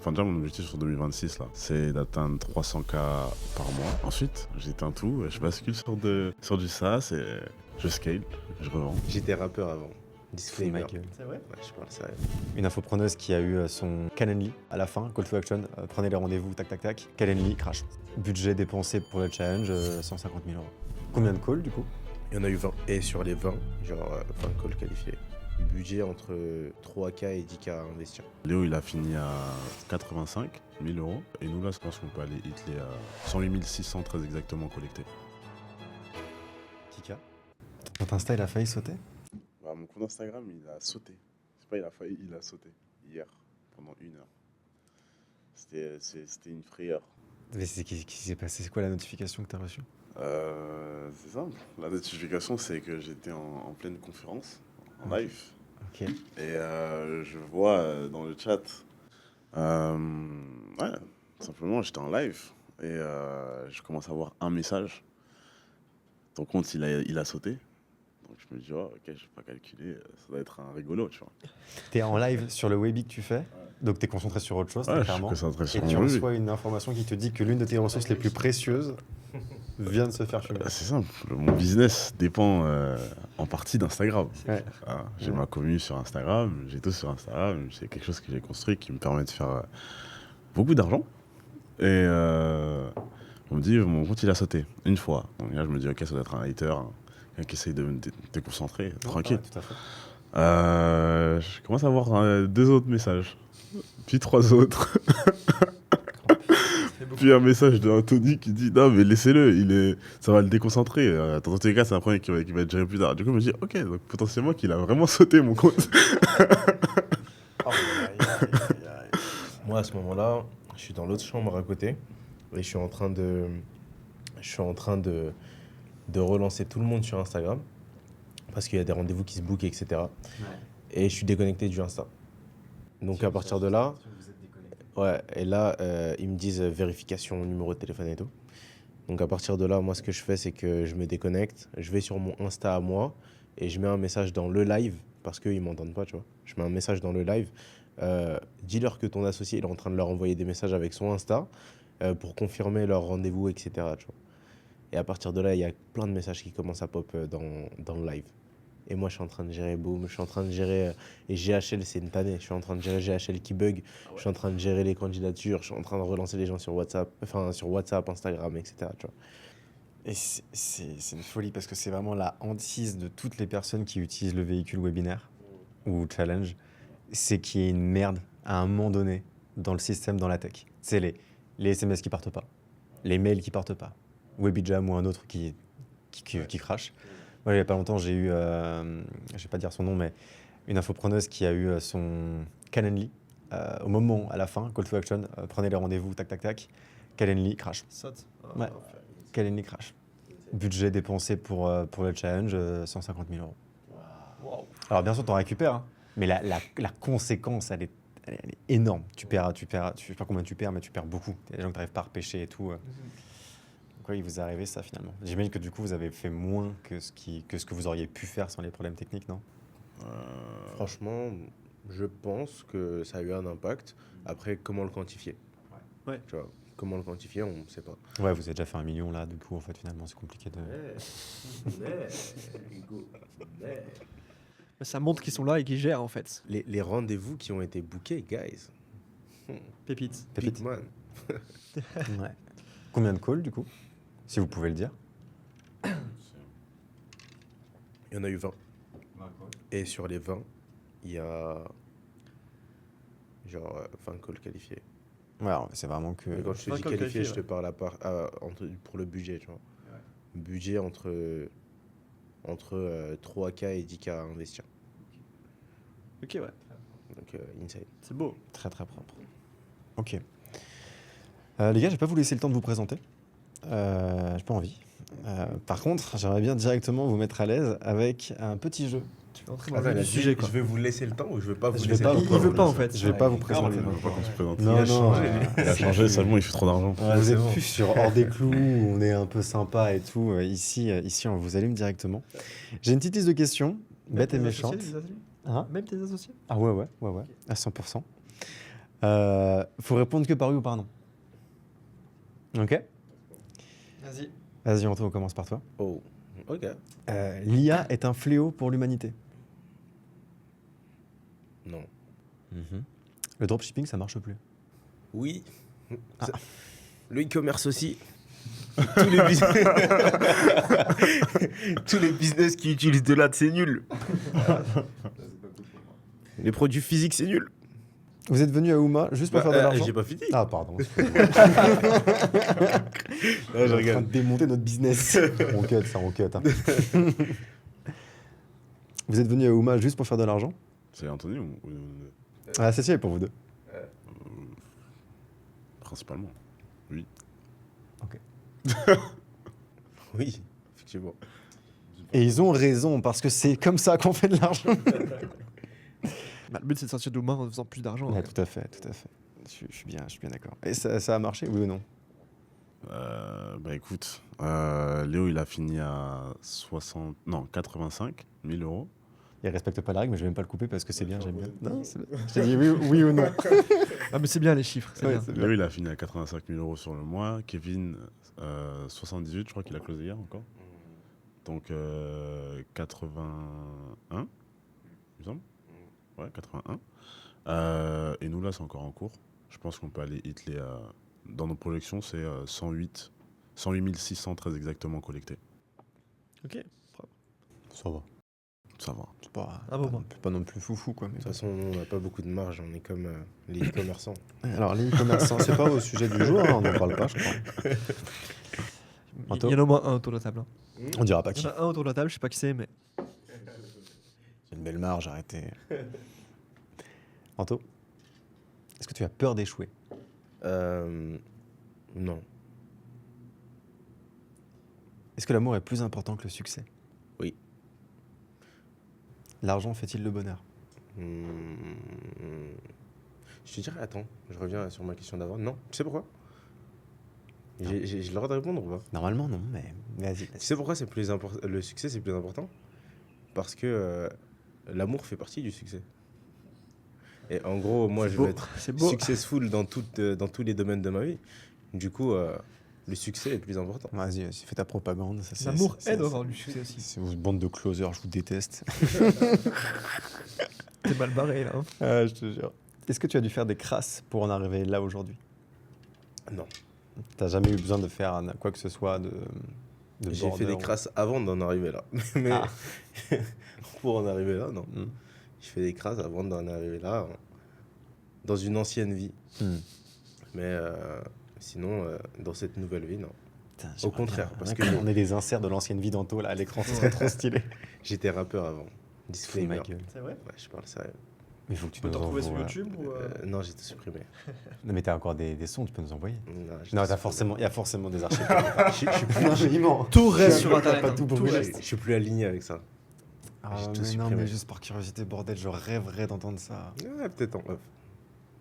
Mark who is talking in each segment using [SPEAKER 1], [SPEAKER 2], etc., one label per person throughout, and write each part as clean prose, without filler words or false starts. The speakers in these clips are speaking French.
[SPEAKER 1] Enfin, déjà, mon objectif sur 2026, là, c'est d'atteindre 300K par mois. Ensuite, j'éteins tout, je bascule sur du SaaS et je scale, je revends.
[SPEAKER 2] J'étais rappeur avant.
[SPEAKER 3] Fous
[SPEAKER 2] Disclaimer.
[SPEAKER 3] ma gueule.
[SPEAKER 4] C'est vrai?
[SPEAKER 2] Ouais, je parle sérieux.
[SPEAKER 3] Une infopreneuse qui a eu son Calendly à la fin, call to action, prenez les rendez-vous, tac tac tac. Calendly, crash. Budget dépensé pour le challenge, 150 000 euros. Combien de calls du coup?
[SPEAKER 2] Il y en a eu 20. Et sur les 20, genre 20 calls qualifiés. Budget entre 3K et 10K à investir.
[SPEAKER 1] Léo, il a fini à 85 000 euros. Et nous, là, je pense qu'on peut aller hitler à 108 613 exactement collectés.
[SPEAKER 3] Kika. Ton Insta, il a failli sauter?
[SPEAKER 1] Bah, mon compte Instagram, il a sauté. C'est pas il a failli, il a sauté. Hier, pendant 1 heure. C'était une frayeur.
[SPEAKER 3] Mais qu'est-ce qui s'est passé? C'est quoi la notification que t'as reçue?
[SPEAKER 1] C'est simple. La notification, c'est que j'étais en pleine conférence, en live.
[SPEAKER 3] Ok.
[SPEAKER 1] Et je vois dans le chat, ouais, simplement j'étais en live et je commence à voir un message. Ton compte il a sauté. Donc je me dis, oh, ok, je vais pas calculer, ça doit être un rigolo, tu vois.
[SPEAKER 3] T'es en live sur le Webi que tu fais, donc t'es concentré sur autre chose,
[SPEAKER 1] Ouais, je suis
[SPEAKER 3] clairement.
[SPEAKER 1] concentré sur
[SPEAKER 3] Et tu
[SPEAKER 1] mon Webi.
[SPEAKER 3] reçois une information qui te dit que l'une de tes ressources les plus précieuses vient de se faire fumer.
[SPEAKER 1] C'est simple, mon business dépend en partie d'Instagram.
[SPEAKER 3] Ouais.
[SPEAKER 1] Voilà, j'ai ma commune sur Instagram, j'ai tout sur Instagram, c'est quelque chose que j'ai construit qui me permet de faire beaucoup d'argent. Et on me dit, mon compte il a sauté, une fois. Donc là je me dis, ok, ça doit être un hater, qui essaye de me déconcentrer, tranquille.
[SPEAKER 3] Ouais, tout à fait.
[SPEAKER 1] Je commence à voir 2 autres messages, puis 3 autres. Puis un message d'Anthony qui dit non mais laissez-le, ça va le déconcentrer. Dans tous les cas, c'est un problème qui va être géré plus tard. Du coup, je me dis ok, donc potentiellement qu'il a vraiment sauté mon compte.
[SPEAKER 2] Moi, à ce moment-là, je suis dans l'autre chambre à côté et je suis en train de relancer tout le monde sur Instagram parce qu'il y a des rendez-vous qui se bookent, etc. Et je suis déconnecté du Insta. Donc à partir de là, ouais, et là, ils me disent vérification, numéro de téléphone et tout. Donc à partir de là, moi, ce que je fais, c'est que je me déconnecte, je vais sur mon Insta à moi et je mets un message dans le live parce qu'ils m'entendent pas, tu vois. Je mets un message dans le live. Dis-leur que ton associé il est en train de leur envoyer des messages avec son Insta pour confirmer leur rendez-vous, etc. Tu vois. Et à partir de là, il y a plein de messages qui commencent à pop dans le live. Et moi, je suis en train de gérer Boom, je suis en train de gérer et GHL, c'est une tannée. Je suis en train de gérer GHL qui bug, je suis en train de gérer les candidatures, je suis en train de relancer les gens sur WhatsApp, Instagram, etc. Tu vois.
[SPEAKER 3] Et c'est une folie parce que c'est vraiment la hantise de toutes les personnes qui utilisent le véhicule webinaire ou challenge, c'est qu'il y ait une merde à un moment donné dans le système, dans la tech. C'est les SMS qui partent pas, les mails qui partent pas, Webijam ou un autre qui crache. Moi, il y a pas longtemps, j'ai eu, je vais pas dire son nom, mais une infopreneuse qui a eu son Calendly au moment, à la fin, call to action, prenez les rendez-vous, tac tac tac, Calendly crash.
[SPEAKER 4] Saute.
[SPEAKER 3] Ouais. Calendly crash. Budget dépensé pour le challenge, 150 000 euros.
[SPEAKER 4] Wow.
[SPEAKER 3] Alors bien sûr, tu en récupères, hein, mais la conséquence, elle est énorme. Tu perds, je sais pas combien tu perds, mais tu perds beaucoup. Il y a des gens qui n'arrivent pas à repêcher et tout. Quoi, il vous est arrivé ça finalement? J'imagine que du coup, vous avez fait moins que ce que vous auriez pu faire sans les problèmes techniques, non?
[SPEAKER 2] Franchement, je pense que ça a eu un impact. Après, comment le quantifier?
[SPEAKER 4] Ouais.
[SPEAKER 2] Tu vois, comment le quantifier, on ne sait pas.
[SPEAKER 3] Ouais, vous avez déjà fait 1 million là, du coup, en fait, finalement, c'est compliqué de...
[SPEAKER 4] Ça montre qu'ils sont là et qu'ils gèrent en fait.
[SPEAKER 2] Les rendez-vous qui ont été bookés, guys.
[SPEAKER 4] Pépites.
[SPEAKER 3] Pépite.
[SPEAKER 2] Big man.
[SPEAKER 3] Ouais. Combien de calls, du coup? Si vous pouvez le dire.
[SPEAKER 2] Il y en a eu 20. Et sur les 20, il y a genre 20 calls qualifiés.
[SPEAKER 3] Ouais, alors, c'est vraiment que...
[SPEAKER 2] Et quand je te
[SPEAKER 4] 20
[SPEAKER 2] dis
[SPEAKER 4] calls
[SPEAKER 2] qualifié,
[SPEAKER 4] qualifiés,
[SPEAKER 2] je te parle pour le budget, tu vois. Budget entre 3K et 10K à investir.
[SPEAKER 4] Ok, ouais.
[SPEAKER 2] Donc, insane.
[SPEAKER 4] C'est beau.
[SPEAKER 3] Très très propre. Ok. Les gars, je vais pas vous laisser le temps de vous présenter. J'ai pas envie. Par contre, j'aimerais bien directement vous mettre à l'aise avec un petit jeu.
[SPEAKER 4] Tu vas entrer dans
[SPEAKER 2] Attends,
[SPEAKER 4] le
[SPEAKER 2] il a
[SPEAKER 4] vif du
[SPEAKER 2] dit,
[SPEAKER 4] sujet quoi.
[SPEAKER 2] je vais vous laisser le temps ou je veux pas vous
[SPEAKER 3] Je vais
[SPEAKER 2] laisser
[SPEAKER 3] pas
[SPEAKER 2] le
[SPEAKER 3] vous
[SPEAKER 2] temps?
[SPEAKER 4] Il veut pas en fait.
[SPEAKER 3] Je vais pas vous
[SPEAKER 2] il
[SPEAKER 3] présenter.
[SPEAKER 1] Il veut pas qu'on se présente.
[SPEAKER 3] Non,
[SPEAKER 2] Il a
[SPEAKER 3] non,
[SPEAKER 2] changé.
[SPEAKER 1] Il a changé, seulement il fait trop d'argent.
[SPEAKER 3] vous
[SPEAKER 2] c'est
[SPEAKER 3] êtes
[SPEAKER 2] bon.
[SPEAKER 3] plus sur hors des clous, où on est un peu sympa et tout. Ici, on vous allume directement. J'ai une petite liste de questions, bêtes et méchantes. Hein?
[SPEAKER 4] Même tes associés.
[SPEAKER 3] Ah ouais, à 100%. Faut répondre que par oui ou par non. Ok.
[SPEAKER 4] Vas-y.
[SPEAKER 3] Vas-y, Anto, on commence par toi.
[SPEAKER 2] Oh, ok.
[SPEAKER 3] L'IA est un fléau pour l'humanité.
[SPEAKER 2] Non.
[SPEAKER 3] Le dropshipping, ça marche plus.
[SPEAKER 2] Oui. Ça- Le e-commerce aussi. Tous les, tous les business qui utilisent de l'AD, c'est nul. Les produits physiques, c'est nul.
[SPEAKER 3] Vous êtes venu à Ouma juste pour faire de l'argent?
[SPEAKER 2] J'ai pas fini.
[SPEAKER 3] Ah, pardon.
[SPEAKER 2] Non, je
[SPEAKER 3] On est en train
[SPEAKER 2] rigole.
[SPEAKER 3] de démonter notre business. On cut, ça, on cut. Hein. Vous êtes venu à Ouma juste pour faire de l'argent?
[SPEAKER 1] C'est Anthony ou
[SPEAKER 3] Ah, c'est pour vous deux.
[SPEAKER 1] principalement.
[SPEAKER 2] Oui, effectivement.
[SPEAKER 3] Et ils ont raison, parce que c'est comme ça qu'on fait de l'argent.
[SPEAKER 4] Bah, le but, c'est de sortir d'Ouma en faisant plus d'argent.
[SPEAKER 3] Ouais, tout à fait, tout à fait. Je suis bien d'accord. Et ça a marché, oui ou non?
[SPEAKER 1] Bah écoute, Léo il a fini à 85 000 euros.
[SPEAKER 3] Il respecte pas la règle, mais je vais même pas le couper parce que c'est bien, j'aime bien. Non, c'est bien. Je t'ai dit oui ou non.
[SPEAKER 4] Ah, mais c'est bien les chiffres, c'est
[SPEAKER 3] Ouais,
[SPEAKER 4] bien.
[SPEAKER 3] c'est bien.
[SPEAKER 1] Léo il a fini à 85 000 euros sur le mois. Kevin, 78, je crois qu'il a closé hier encore. Donc 81, il me semble. Ouais, 81. Et nous là c'est encore en cours. Je pense qu'on peut aller hit les... dans nos projections c'est 108 600 très exactement collectés.
[SPEAKER 4] Ok.
[SPEAKER 3] Ça va.
[SPEAKER 1] Ça va.
[SPEAKER 3] C'est pas,
[SPEAKER 4] Ah bon, bon.
[SPEAKER 3] pas non plus foufou, quoi.
[SPEAKER 2] De toute façon, nous, on n'a pas beaucoup de marge. On est comme les e-commerçants.
[SPEAKER 3] Alors, les e-commerçants, c'est pas au sujet du jour, hein, on n'en parle pas, je crois.
[SPEAKER 4] Il y en a au moins un autour de la table. Hein.
[SPEAKER 3] On dira pas
[SPEAKER 4] Il
[SPEAKER 3] qui.
[SPEAKER 4] y en a un autour de la table, je sais pas qui c'est, mais.
[SPEAKER 3] C'est une belle marge, arrêtez. Anto, est-ce que tu as peur d'échouer?
[SPEAKER 2] Non.
[SPEAKER 3] Est-ce que l'amour est plus important que le succès?
[SPEAKER 2] Oui.
[SPEAKER 3] L'argent fait-il le bonheur?
[SPEAKER 2] Je te dirais, attends, je reviens sur ma question d'avant. Non, tu sais pourquoi? J'ai le droit de répondre ou pas?
[SPEAKER 3] Normalement, non, mais vas-y.
[SPEAKER 2] Tu sais pourquoi c'est plus important? Le succès, c'est plus important? Parce que l'amour fait partie du succès. Et en gros, moi,
[SPEAKER 4] C'est
[SPEAKER 2] je
[SPEAKER 4] beau,
[SPEAKER 2] veux être
[SPEAKER 4] c'est beau.
[SPEAKER 2] successful dans tous les domaines de ma vie. Du coup, le succès est plus important.
[SPEAKER 3] Vas-y, fais ta propagande. Ça,
[SPEAKER 4] L'amour
[SPEAKER 3] c'est-
[SPEAKER 4] aide à avoir du succès aussi.
[SPEAKER 3] C'est une bande de closers, je vous déteste.
[SPEAKER 4] T'es mal barré là. Hein.
[SPEAKER 3] Ah, je te jure. Est-ce que tu as dû faire des crasses pour en arriver là aujourd'hui?
[SPEAKER 2] Non.
[SPEAKER 3] T'as jamais eu besoin de faire quoi que ce soit de
[SPEAKER 2] J'ai fait
[SPEAKER 3] border
[SPEAKER 2] des crasses avant d'en arriver là. Mais
[SPEAKER 3] Ah.
[SPEAKER 2] pour en arriver là, non.
[SPEAKER 3] Hmm.
[SPEAKER 2] J'ai fait des crasses avant d'en arriver là, dans une ancienne vie.
[SPEAKER 3] Hmm.
[SPEAKER 2] Mais sinon, dans cette nouvelle vie, non.
[SPEAKER 3] Putain,
[SPEAKER 2] Au
[SPEAKER 3] j'aimerais
[SPEAKER 2] contraire,
[SPEAKER 3] bien.
[SPEAKER 2] parce
[SPEAKER 3] Rien
[SPEAKER 2] que-
[SPEAKER 3] on est des inserts de l'ancienne vie d'Anto là à l'écran, ce serait trop stylé.
[SPEAKER 2] J'étais rappeur avant.
[SPEAKER 3] Fous ma
[SPEAKER 2] Disclaimer.
[SPEAKER 3] gueule.
[SPEAKER 4] C'est vrai?
[SPEAKER 2] Ouais, je parle sérieux.
[SPEAKER 3] Mais il faut que tu
[SPEAKER 4] Tu peux
[SPEAKER 3] nous
[SPEAKER 4] t'en retrouver sur
[SPEAKER 3] envoies.
[SPEAKER 4] YouTube ou.
[SPEAKER 2] Non, j'ai tout supprimé.
[SPEAKER 3] Non, mais t'as encore des sons, tu peux nous envoyer.
[SPEAKER 2] Non, j'ai
[SPEAKER 3] Non,
[SPEAKER 2] tout
[SPEAKER 3] t'as
[SPEAKER 2] supprimé.
[SPEAKER 3] forcément, il y a forcément des archives.
[SPEAKER 2] Je suis plus-
[SPEAKER 3] Non, mais il ment.
[SPEAKER 4] Tout reste
[SPEAKER 3] Tu
[SPEAKER 4] sur
[SPEAKER 3] vas
[SPEAKER 4] internet.
[SPEAKER 3] pas
[SPEAKER 4] hein,
[SPEAKER 3] tout
[SPEAKER 4] tout
[SPEAKER 3] brûler.
[SPEAKER 4] reste.
[SPEAKER 2] je suis plus aligné avec ça.
[SPEAKER 3] Ah,
[SPEAKER 2] J'ai tout
[SPEAKER 3] mais non,
[SPEAKER 2] supprimé.
[SPEAKER 3] mais juste par curiosité, bordel, je rêverais d'entendre ça.
[SPEAKER 2] Ouais, peut-être en off.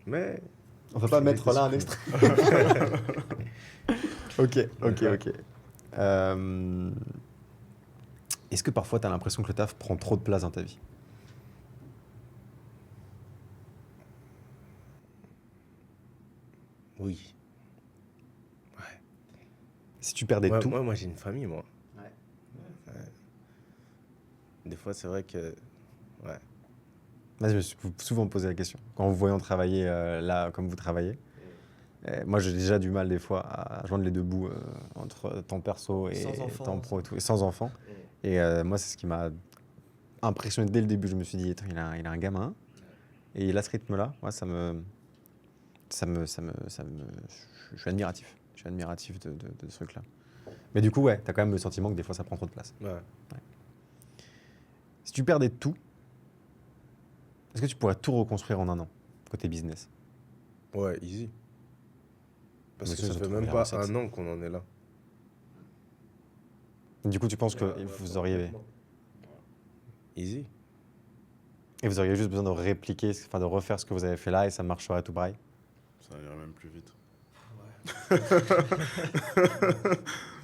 [SPEAKER 2] Mais
[SPEAKER 3] On peut pas
[SPEAKER 2] Je
[SPEAKER 3] mettre
[SPEAKER 2] vais
[SPEAKER 3] là un
[SPEAKER 2] te
[SPEAKER 3] extrait. Ok. Est-ce que parfois tu as l'impression que le taf prend trop de place dans ta vie?
[SPEAKER 2] oui.
[SPEAKER 3] Si tu perdais
[SPEAKER 2] Ouais,
[SPEAKER 3] tout,
[SPEAKER 2] moi j'ai une famille, moi. Ouais. Des fois, c'est vrai que. Ouais.
[SPEAKER 3] moi, je me suis souvent posé la question. Quand vous voyez travailler là, comme vous travaillez, moi j'ai déjà du mal des fois à joindre les deux bouts entre temps perso et
[SPEAKER 4] Sans enfants,
[SPEAKER 3] temps pro et tout, et sans enfant. Et moi, c'est ce qui m'a impressionné dès le début. Je me suis dit, attends, il a un gamin et il a ce rythme-là. Ouais, je suis admiratif. Je suis admiratif de ce truc-là. Mais du coup, ouais, t'as quand même le sentiment que des fois ça prend trop de place.
[SPEAKER 2] Ouais.
[SPEAKER 3] Si tu perdais tout, est-ce que tu pourrais tout reconstruire en un an, côté business?
[SPEAKER 2] Ouais, easy. Parce
[SPEAKER 3] Mais
[SPEAKER 2] que
[SPEAKER 3] ça,
[SPEAKER 2] ça
[SPEAKER 3] j'ai
[SPEAKER 2] fait
[SPEAKER 3] trouvé
[SPEAKER 2] même
[SPEAKER 3] la
[SPEAKER 2] pas
[SPEAKER 3] recette.
[SPEAKER 2] un an qu'on en est là.
[SPEAKER 3] Du coup, tu penses que vous auriez
[SPEAKER 2] Easy.
[SPEAKER 3] juste besoin de répliquer, enfin de refaire ce que vous avez fait là et ça marcherait tout pareil?
[SPEAKER 1] Ça irait même plus vite.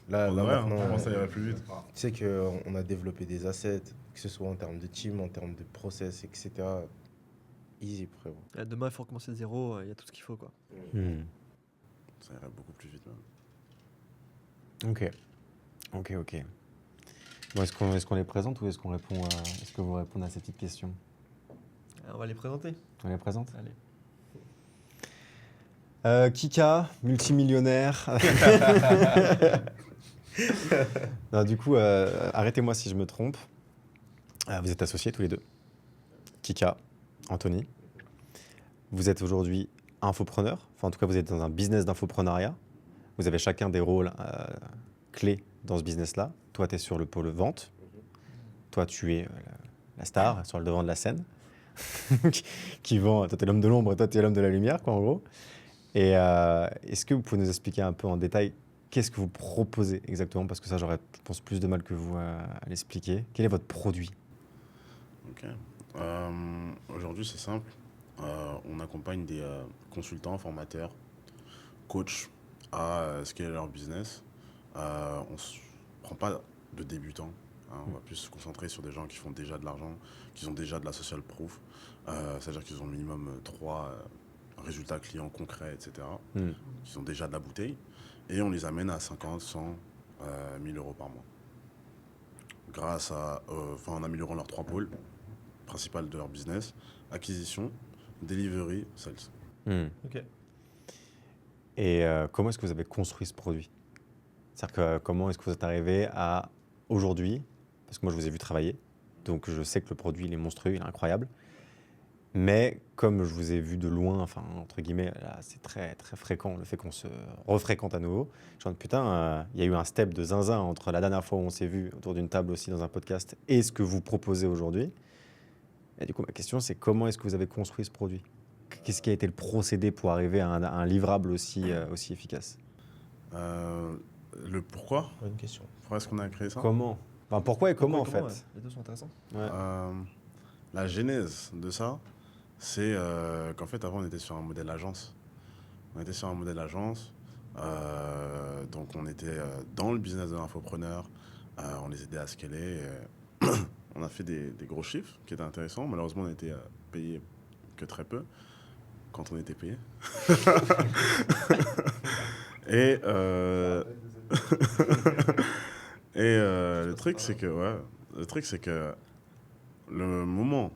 [SPEAKER 2] Là,
[SPEAKER 1] En
[SPEAKER 2] là
[SPEAKER 1] vrai,
[SPEAKER 2] maintenant,
[SPEAKER 1] comment ça irait plus vite?
[SPEAKER 2] tu sais qu'on a développé des assets, que ce soit en termes de team, en termes de process, etc. Easy, frérot.
[SPEAKER 4] Demain, il faut recommencer de zéro, il y a tout ce qu'il faut, quoi.
[SPEAKER 1] Ça irait beaucoup plus vite même.
[SPEAKER 3] Ok. Bon, est-ce qu'on les présente ou est-ce qu'on répond est-ce que vous répondez à ces petites questions?
[SPEAKER 4] On va les présenter.
[SPEAKER 3] On les présente?
[SPEAKER 4] Allez.
[SPEAKER 3] Kika, multimillionnaire. Non, du coup, arrêtez-moi si je me trompe. Vous êtes associés tous les deux. Kika, Anthony. Vous êtes aujourd'hui infopreneur. Enfin, en tout cas, vous êtes dans un business d'infopreneuriat. Vous avez chacun des rôles clés dans ce business-là. Toi, tu es sur le pôle vente. Toi, tu es la star sur le devant de la scène. qui vend. Toi, tu es l'homme de l'ombre et toi, tu es l'homme de la lumière, quoi, en gros. Et est-ce que vous pouvez nous expliquer un peu en détail qu'est-ce que vous proposez exactement? Parce que ça, j'aurais, je pense, plus de mal que vous à l'expliquer. Quel est votre produit?
[SPEAKER 1] Ok. Aujourd'hui, c'est simple. On accompagne des consultants, formateurs, coachs à scaler leur business. On ne prend pas de débutants. On va plus se concentrer sur des gens qui font déjà de l'argent, qui ont déjà de la social proof. C'est-à-dire qu'ils ont minimum 3 résultats clients concrets, etc. Qui ont déjà de la bouteille. Et on les amène à 50, 100, 1000 euros par mois. Grâce à, en améliorant leurs 3 pôles principaux de leur business: acquisition, delivery, sales.
[SPEAKER 4] Ok.
[SPEAKER 3] Et comment est-ce que vous avez construit ce produit? C'est-à-dire que comment est-ce que vous êtes arrivé à aujourd'hui? Parce que moi, je vous ai vu travailler, donc je sais que le produit, il est monstrueux, il est incroyable. Mais comme je vous ai vu de loin, enfin, entre guillemets, là, c'est très, très fréquent, le fait qu'on se refréquente à nouveau. Je me dis, putain, il y a eu un step de zinzin entre la dernière fois où on s'est vu autour d'une table aussi dans un podcast et ce que vous proposez aujourd'hui. Et du coup, ma question, c'est comment est-ce que vous avez construit ce produit? Qu'est-ce qui a été le procédé pour arriver à un livrable aussi efficace?
[SPEAKER 1] Le pourquoi?
[SPEAKER 2] Bonne question.
[SPEAKER 1] Pourquoi est-ce qu'on a créé ça?
[SPEAKER 3] Comment? Enfin, pourquoi et comment, en fait?
[SPEAKER 4] Ouais. Les deux sont intéressants.
[SPEAKER 3] Ouais.
[SPEAKER 1] La genèse de ça, c'est qu'en fait, avant, on était sur un modèle agence. Donc, on était dans le business de l'infopreneur. On les aidait à scaler. On a fait des gros chiffres qui étaient intéressants. Malheureusement, on était payé que très peu quand on était payé. Et le truc, c'est que le moment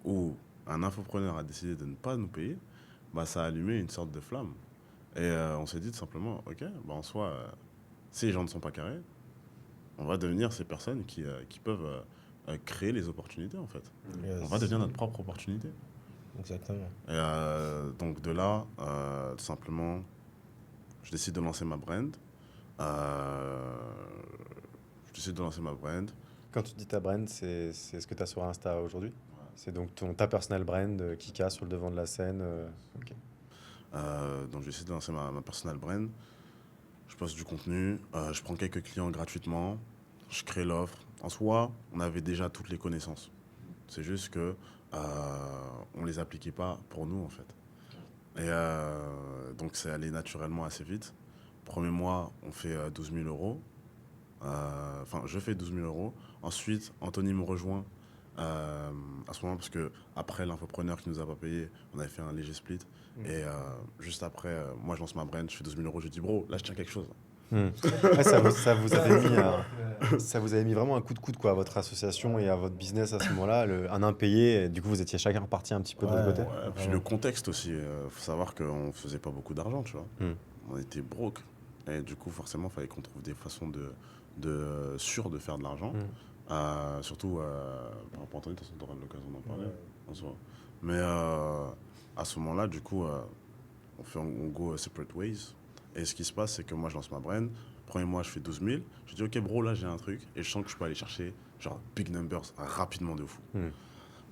[SPEAKER 1] où un infopreneur a décidé de ne pas nous payer, bah, ça a allumé une sorte de flamme. Et on s'est dit tout simplement, ok, bah, en soi, si les gens ne sont pas carrés, on va devenir ces personnes qui peuvent créer les opportunités, en fait.
[SPEAKER 2] Yes.
[SPEAKER 1] On va devenir notre propre opportunité.
[SPEAKER 2] Exactement.
[SPEAKER 1] Et donc de là, tout simplement, je décide de lancer ma brand.
[SPEAKER 3] Quand tu dis ta brand, c'est ce que tu as sur Insta aujourd'hui? C'est donc ta personal brand, Kika, sur le devant de la scène. Ok.
[SPEAKER 1] Donc je décide de lancer ma personal brand. Je poste du contenu, je prends quelques clients gratuitement, je crée l'offre. En soi, on avait déjà toutes les connaissances. C'est juste que on les appliquait pas pour nous, en fait. Et donc c'est allé naturellement assez vite. Premier mois, on fait 12 000 euros. Enfin, je fais 12 000 euros. Ensuite, Anthony me rejoint à ce moment, parce que après l'infopreneur qui nous a pas payé, on avait fait un léger split. Et juste après, moi je lance ma brand, je fais 12 000 euros. Je dis, bro, là je tiens quelque chose.
[SPEAKER 3] Ouais, ça vous avait mis vraiment un coup de coude, quoi, à votre association et à votre business à ce moment-là, un impayé. Et du coup, vous étiez chacun reparti un petit peu de votre côté.
[SPEAKER 1] Ouais, puis le contexte aussi, faut savoir qu'on faisait pas beaucoup d'argent, tu vois. On était broke. Et du coup, forcément, il fallait qu'on trouve des façons sûres de faire de l'argent. Surtout par rapport à Anthony, de toute façon, tu auras l'occasion d'en parler en soi. Mais à ce moment-là, du coup, on go separate ways. Et ce qui se passe, c'est que moi, je lance ma brand. Premier mois, je fais 12 000. Je dis, ok, bro, là, j'ai un truc. Et je sens que je peux aller chercher, genre, big numbers rapidement de fou.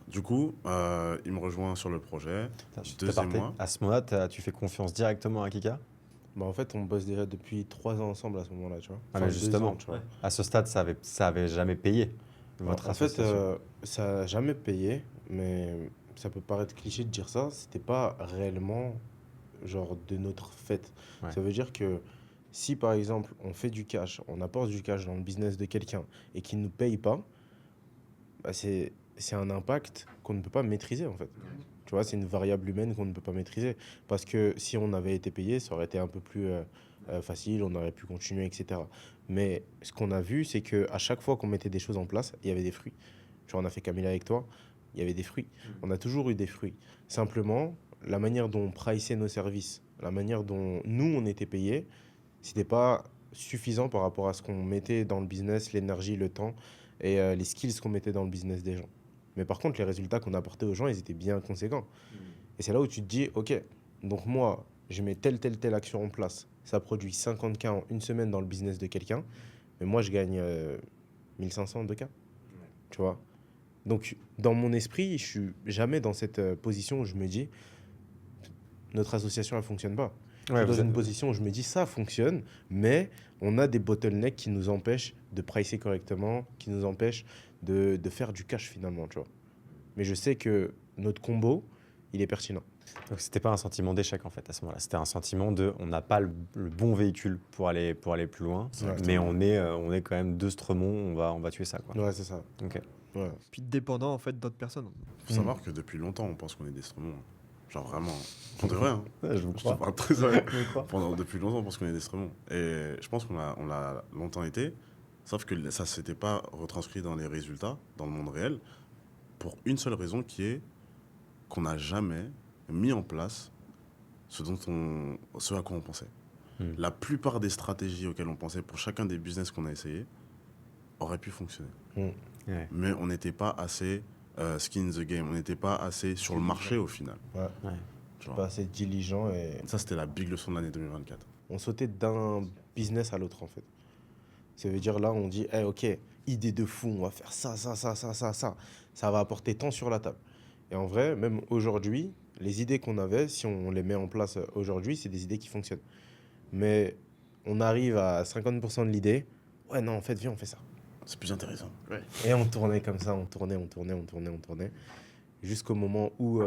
[SPEAKER 1] Du coup, il me rejoint sur le projet. Deuxième mois.
[SPEAKER 3] À ce moment-là, tu fais confiance directement à Kika?
[SPEAKER 2] Bah, en fait, on bosse déjà depuis 3 ans ensemble à ce moment-là, tu vois.
[SPEAKER 3] Ah, mais
[SPEAKER 2] 2
[SPEAKER 3] justement,
[SPEAKER 2] ans, tu vois.
[SPEAKER 3] à ce stade, ça avait jamais payé, votre
[SPEAKER 2] En fait,
[SPEAKER 3] association.
[SPEAKER 2] ça n'a jamais payé, mais ça peut paraître cliché de dire ça. C'était pas réellement genre de notre fait.
[SPEAKER 3] Ouais.
[SPEAKER 2] Ça veut dire que si par exemple on fait du cash, on apporte du cash dans le business de quelqu'un et qu'il ne nous paye pas, bah c'est un impact qu'on ne peut pas maîtriser en fait. Tu Tu vois, c'est une variable humaine qu'on ne peut pas maîtriser. Parce que si on avait été payé, ça aurait été un peu plus facile, on aurait pu continuer, etc. Mais ce qu'on a vu, c'est qu'à chaque fois qu'on mettait des choses en place, il y avait des fruits. Tu vois, on a fait Camilla avec toi, il y avait des fruits. On a toujours eu des fruits. Simplement, la manière dont on priçait nos services, la manière dont nous, on était payés, c'était pas suffisant par rapport à ce qu'on mettait dans le business, l'énergie, le temps et les skills qu'on mettait dans le business des gens. Mais par contre, les résultats qu'on apportait aux gens, ils étaient bien conséquents. Et c'est là où tu te dis, OK, donc moi, je mets telle action en place. Ça produit 50K en une semaine dans le business de quelqu'un, mais moi, je gagne 1500, 2K. Tu vois? Donc, dans mon esprit, je suis jamais dans cette position où je me dis, notre association, elle fonctionne pas. Je
[SPEAKER 3] Ouais,
[SPEAKER 2] suis dans
[SPEAKER 3] vous êtes-
[SPEAKER 2] une position où je me dis, ça fonctionne, mais on a des bottlenecks qui nous empêchent de pricer correctement, qui nous empêchent de faire du cash finalement, tu vois. Mais je sais que notre combo, il est pertinent.
[SPEAKER 3] Donc c'était pas un sentiment d'échec en fait à ce moment-là. C'était un sentiment de on n'a pas le bon véhicule pour aller plus loin,
[SPEAKER 2] Ouais.
[SPEAKER 3] mais on est quand même deux Stremont, on va tuer ça quoi.
[SPEAKER 2] Ouais, c'est ça.
[SPEAKER 3] Ok.
[SPEAKER 2] Ouais.
[SPEAKER 4] Puis dépendant en fait d'autres personnes.
[SPEAKER 1] Faut savoir que depuis longtemps, on pense qu'on est des Stremons. Genre vraiment. On devrait, hein.
[SPEAKER 3] Je vous
[SPEAKER 1] Je te parle très sérieux.
[SPEAKER 3] crois.
[SPEAKER 1] Depuis longtemps, on pense qu'on est des Stremons. Et je pense on l'a longtemps été. Sauf que ça ne s'était pas retranscrit dans les résultats, dans le monde réel, pour une seule raison qui est qu'on n'a jamais mis en place ce à quoi on pensait. La plupart des stratégies auxquelles on pensait pour chacun des business qu'on a essayé auraient pu fonctionner.
[SPEAKER 3] Ouais.
[SPEAKER 1] Mais on n'était pas assez skin in the game, on n'était pas assez sur le marché au final.
[SPEAKER 2] Ouais.
[SPEAKER 3] Ouais.
[SPEAKER 1] Tu vois.
[SPEAKER 2] Pas assez diligent et
[SPEAKER 1] Ça, c'était la big leçon de l'année 2024.
[SPEAKER 2] on sautait d'un business à l'autre en fait. Ça veut dire là, on dit, hey, ok, idée de fou, on va faire ça. Ça va apporter tant sur la table. Et en vrai, même aujourd'hui, les idées qu'on avait, si on les met en place aujourd'hui, c'est des idées qui fonctionnent. Mais on arrive à 50% de l'idée, ouais, non, en fait, viens, on fait ça.
[SPEAKER 1] C'est plus intéressant.
[SPEAKER 2] Et on tournait comme ça, on tournait. Jusqu'au moment où,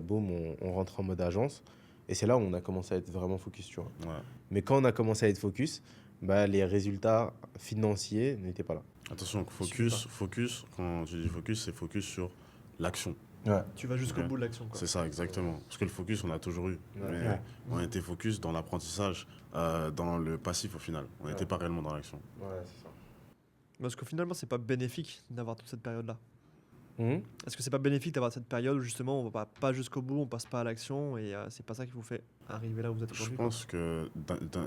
[SPEAKER 2] boum, on rentre en mode agence. Et c'est là où on a commencé à être vraiment focus, tu vois.
[SPEAKER 1] Ouais.
[SPEAKER 2] Mais quand on a commencé à être focus, les résultats financiers n'étaient pas là.
[SPEAKER 1] Attention, focus, quand tu dis focus, c'est focus sur l'action.
[SPEAKER 2] Ouais.
[SPEAKER 4] Tu vas jusqu'au
[SPEAKER 1] Ouais.
[SPEAKER 4] bout de l'action. Quoi.
[SPEAKER 1] C'est ça, exactement. Parce que le focus, on a toujours eu.
[SPEAKER 2] Ouais.
[SPEAKER 1] Mais
[SPEAKER 3] Ouais.
[SPEAKER 1] on était focus dans l'apprentissage, dans le passif au final. On n'était pas réellement dans l'action.
[SPEAKER 2] Ouais, c'est ça.
[SPEAKER 4] Parce que finalement, c'est pas bénéfique d'avoir toute cette période-là.
[SPEAKER 2] Mhm.
[SPEAKER 4] Est-ce que c'est pas bénéfique d'avoir cette période où justement on va pas jusqu'au bout, on passe pas à l'action et c'est pas ça qui vous fait arriver là où vous êtes
[SPEAKER 1] Je
[SPEAKER 4] aujourd'hui?
[SPEAKER 1] pense que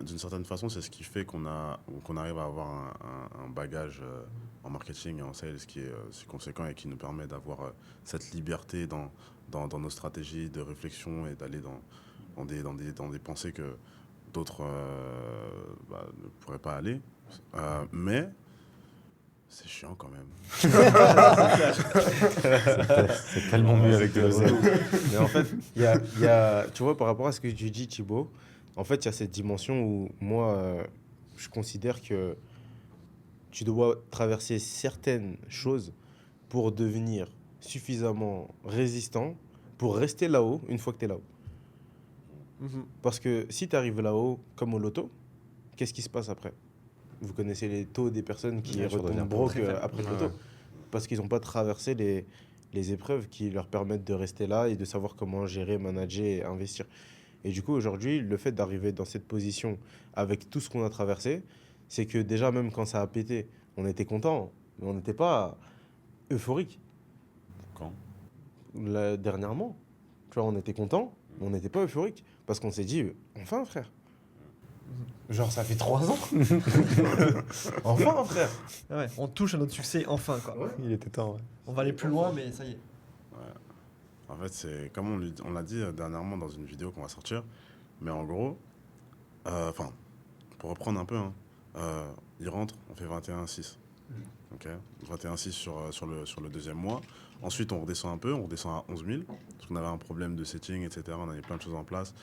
[SPEAKER 1] d'une certaine façon, c'est ce qui fait qu'on arrive à avoir un bagage en marketing et en sales qui est si conséquent et qui nous permet d'avoir cette liberté dans nos stratégies de réflexion et d'aller dans des pensées que d'autres ne pourraient pas aller. Mais c'est chiant quand même.
[SPEAKER 3] C'est tellement mieux avec de l'oseille.
[SPEAKER 2] Mais en fait, tu vois, par rapport à ce que tu dis, Thibaut, en fait, il y a cette dimension où moi, je considère que tu dois traverser certaines choses pour devenir suffisamment résistant pour rester là-haut une fois que tu es là-haut.
[SPEAKER 4] Mhm.
[SPEAKER 2] Parce que si tu arrives là-haut comme au loto, qu'est-ce qui se passe après? Vous connaissez les taux des personnes qui
[SPEAKER 3] Ouais, ça
[SPEAKER 2] retombent
[SPEAKER 3] devient
[SPEAKER 2] broke
[SPEAKER 3] très faible.
[SPEAKER 2] après le
[SPEAKER 3] Ouais,
[SPEAKER 2] loto.
[SPEAKER 3] ouais.
[SPEAKER 2] Parce qu'ils n'ont pas traversé les épreuves qui leur permettent de rester là et de savoir comment gérer, manager et investir. Et du coup, aujourd'hui, le fait d'arriver dans cette position avec tout ce qu'on a traversé, c'est que déjà, même quand ça a pété, on était content, mais on n'était pas euphorique.
[SPEAKER 1] Quand
[SPEAKER 2] Dernièrement, tu vois, on était content, mais on n'était pas euphorique. Parce qu'on s'est dit, enfin, frère. Genre, ça fait 3 ans. Enfin, frère.
[SPEAKER 4] Ah ouais, on touche à notre succès enfin quoi.
[SPEAKER 3] Il était temps. Ouais.
[SPEAKER 4] On va aller plus loin, mais ça y est.
[SPEAKER 1] En fait, c'est comme on l'a dit dernièrement dans une vidéo qu'on va sortir. Mais en gros, pour reprendre un peu, hein, il rentre, on fait 21,6. Ok, 21,6 sur le deuxième mois. Ensuite, on redescend un peu, on redescend à 11 000. Parce qu'on avait un problème de setting, etc. On avait plein de choses en place.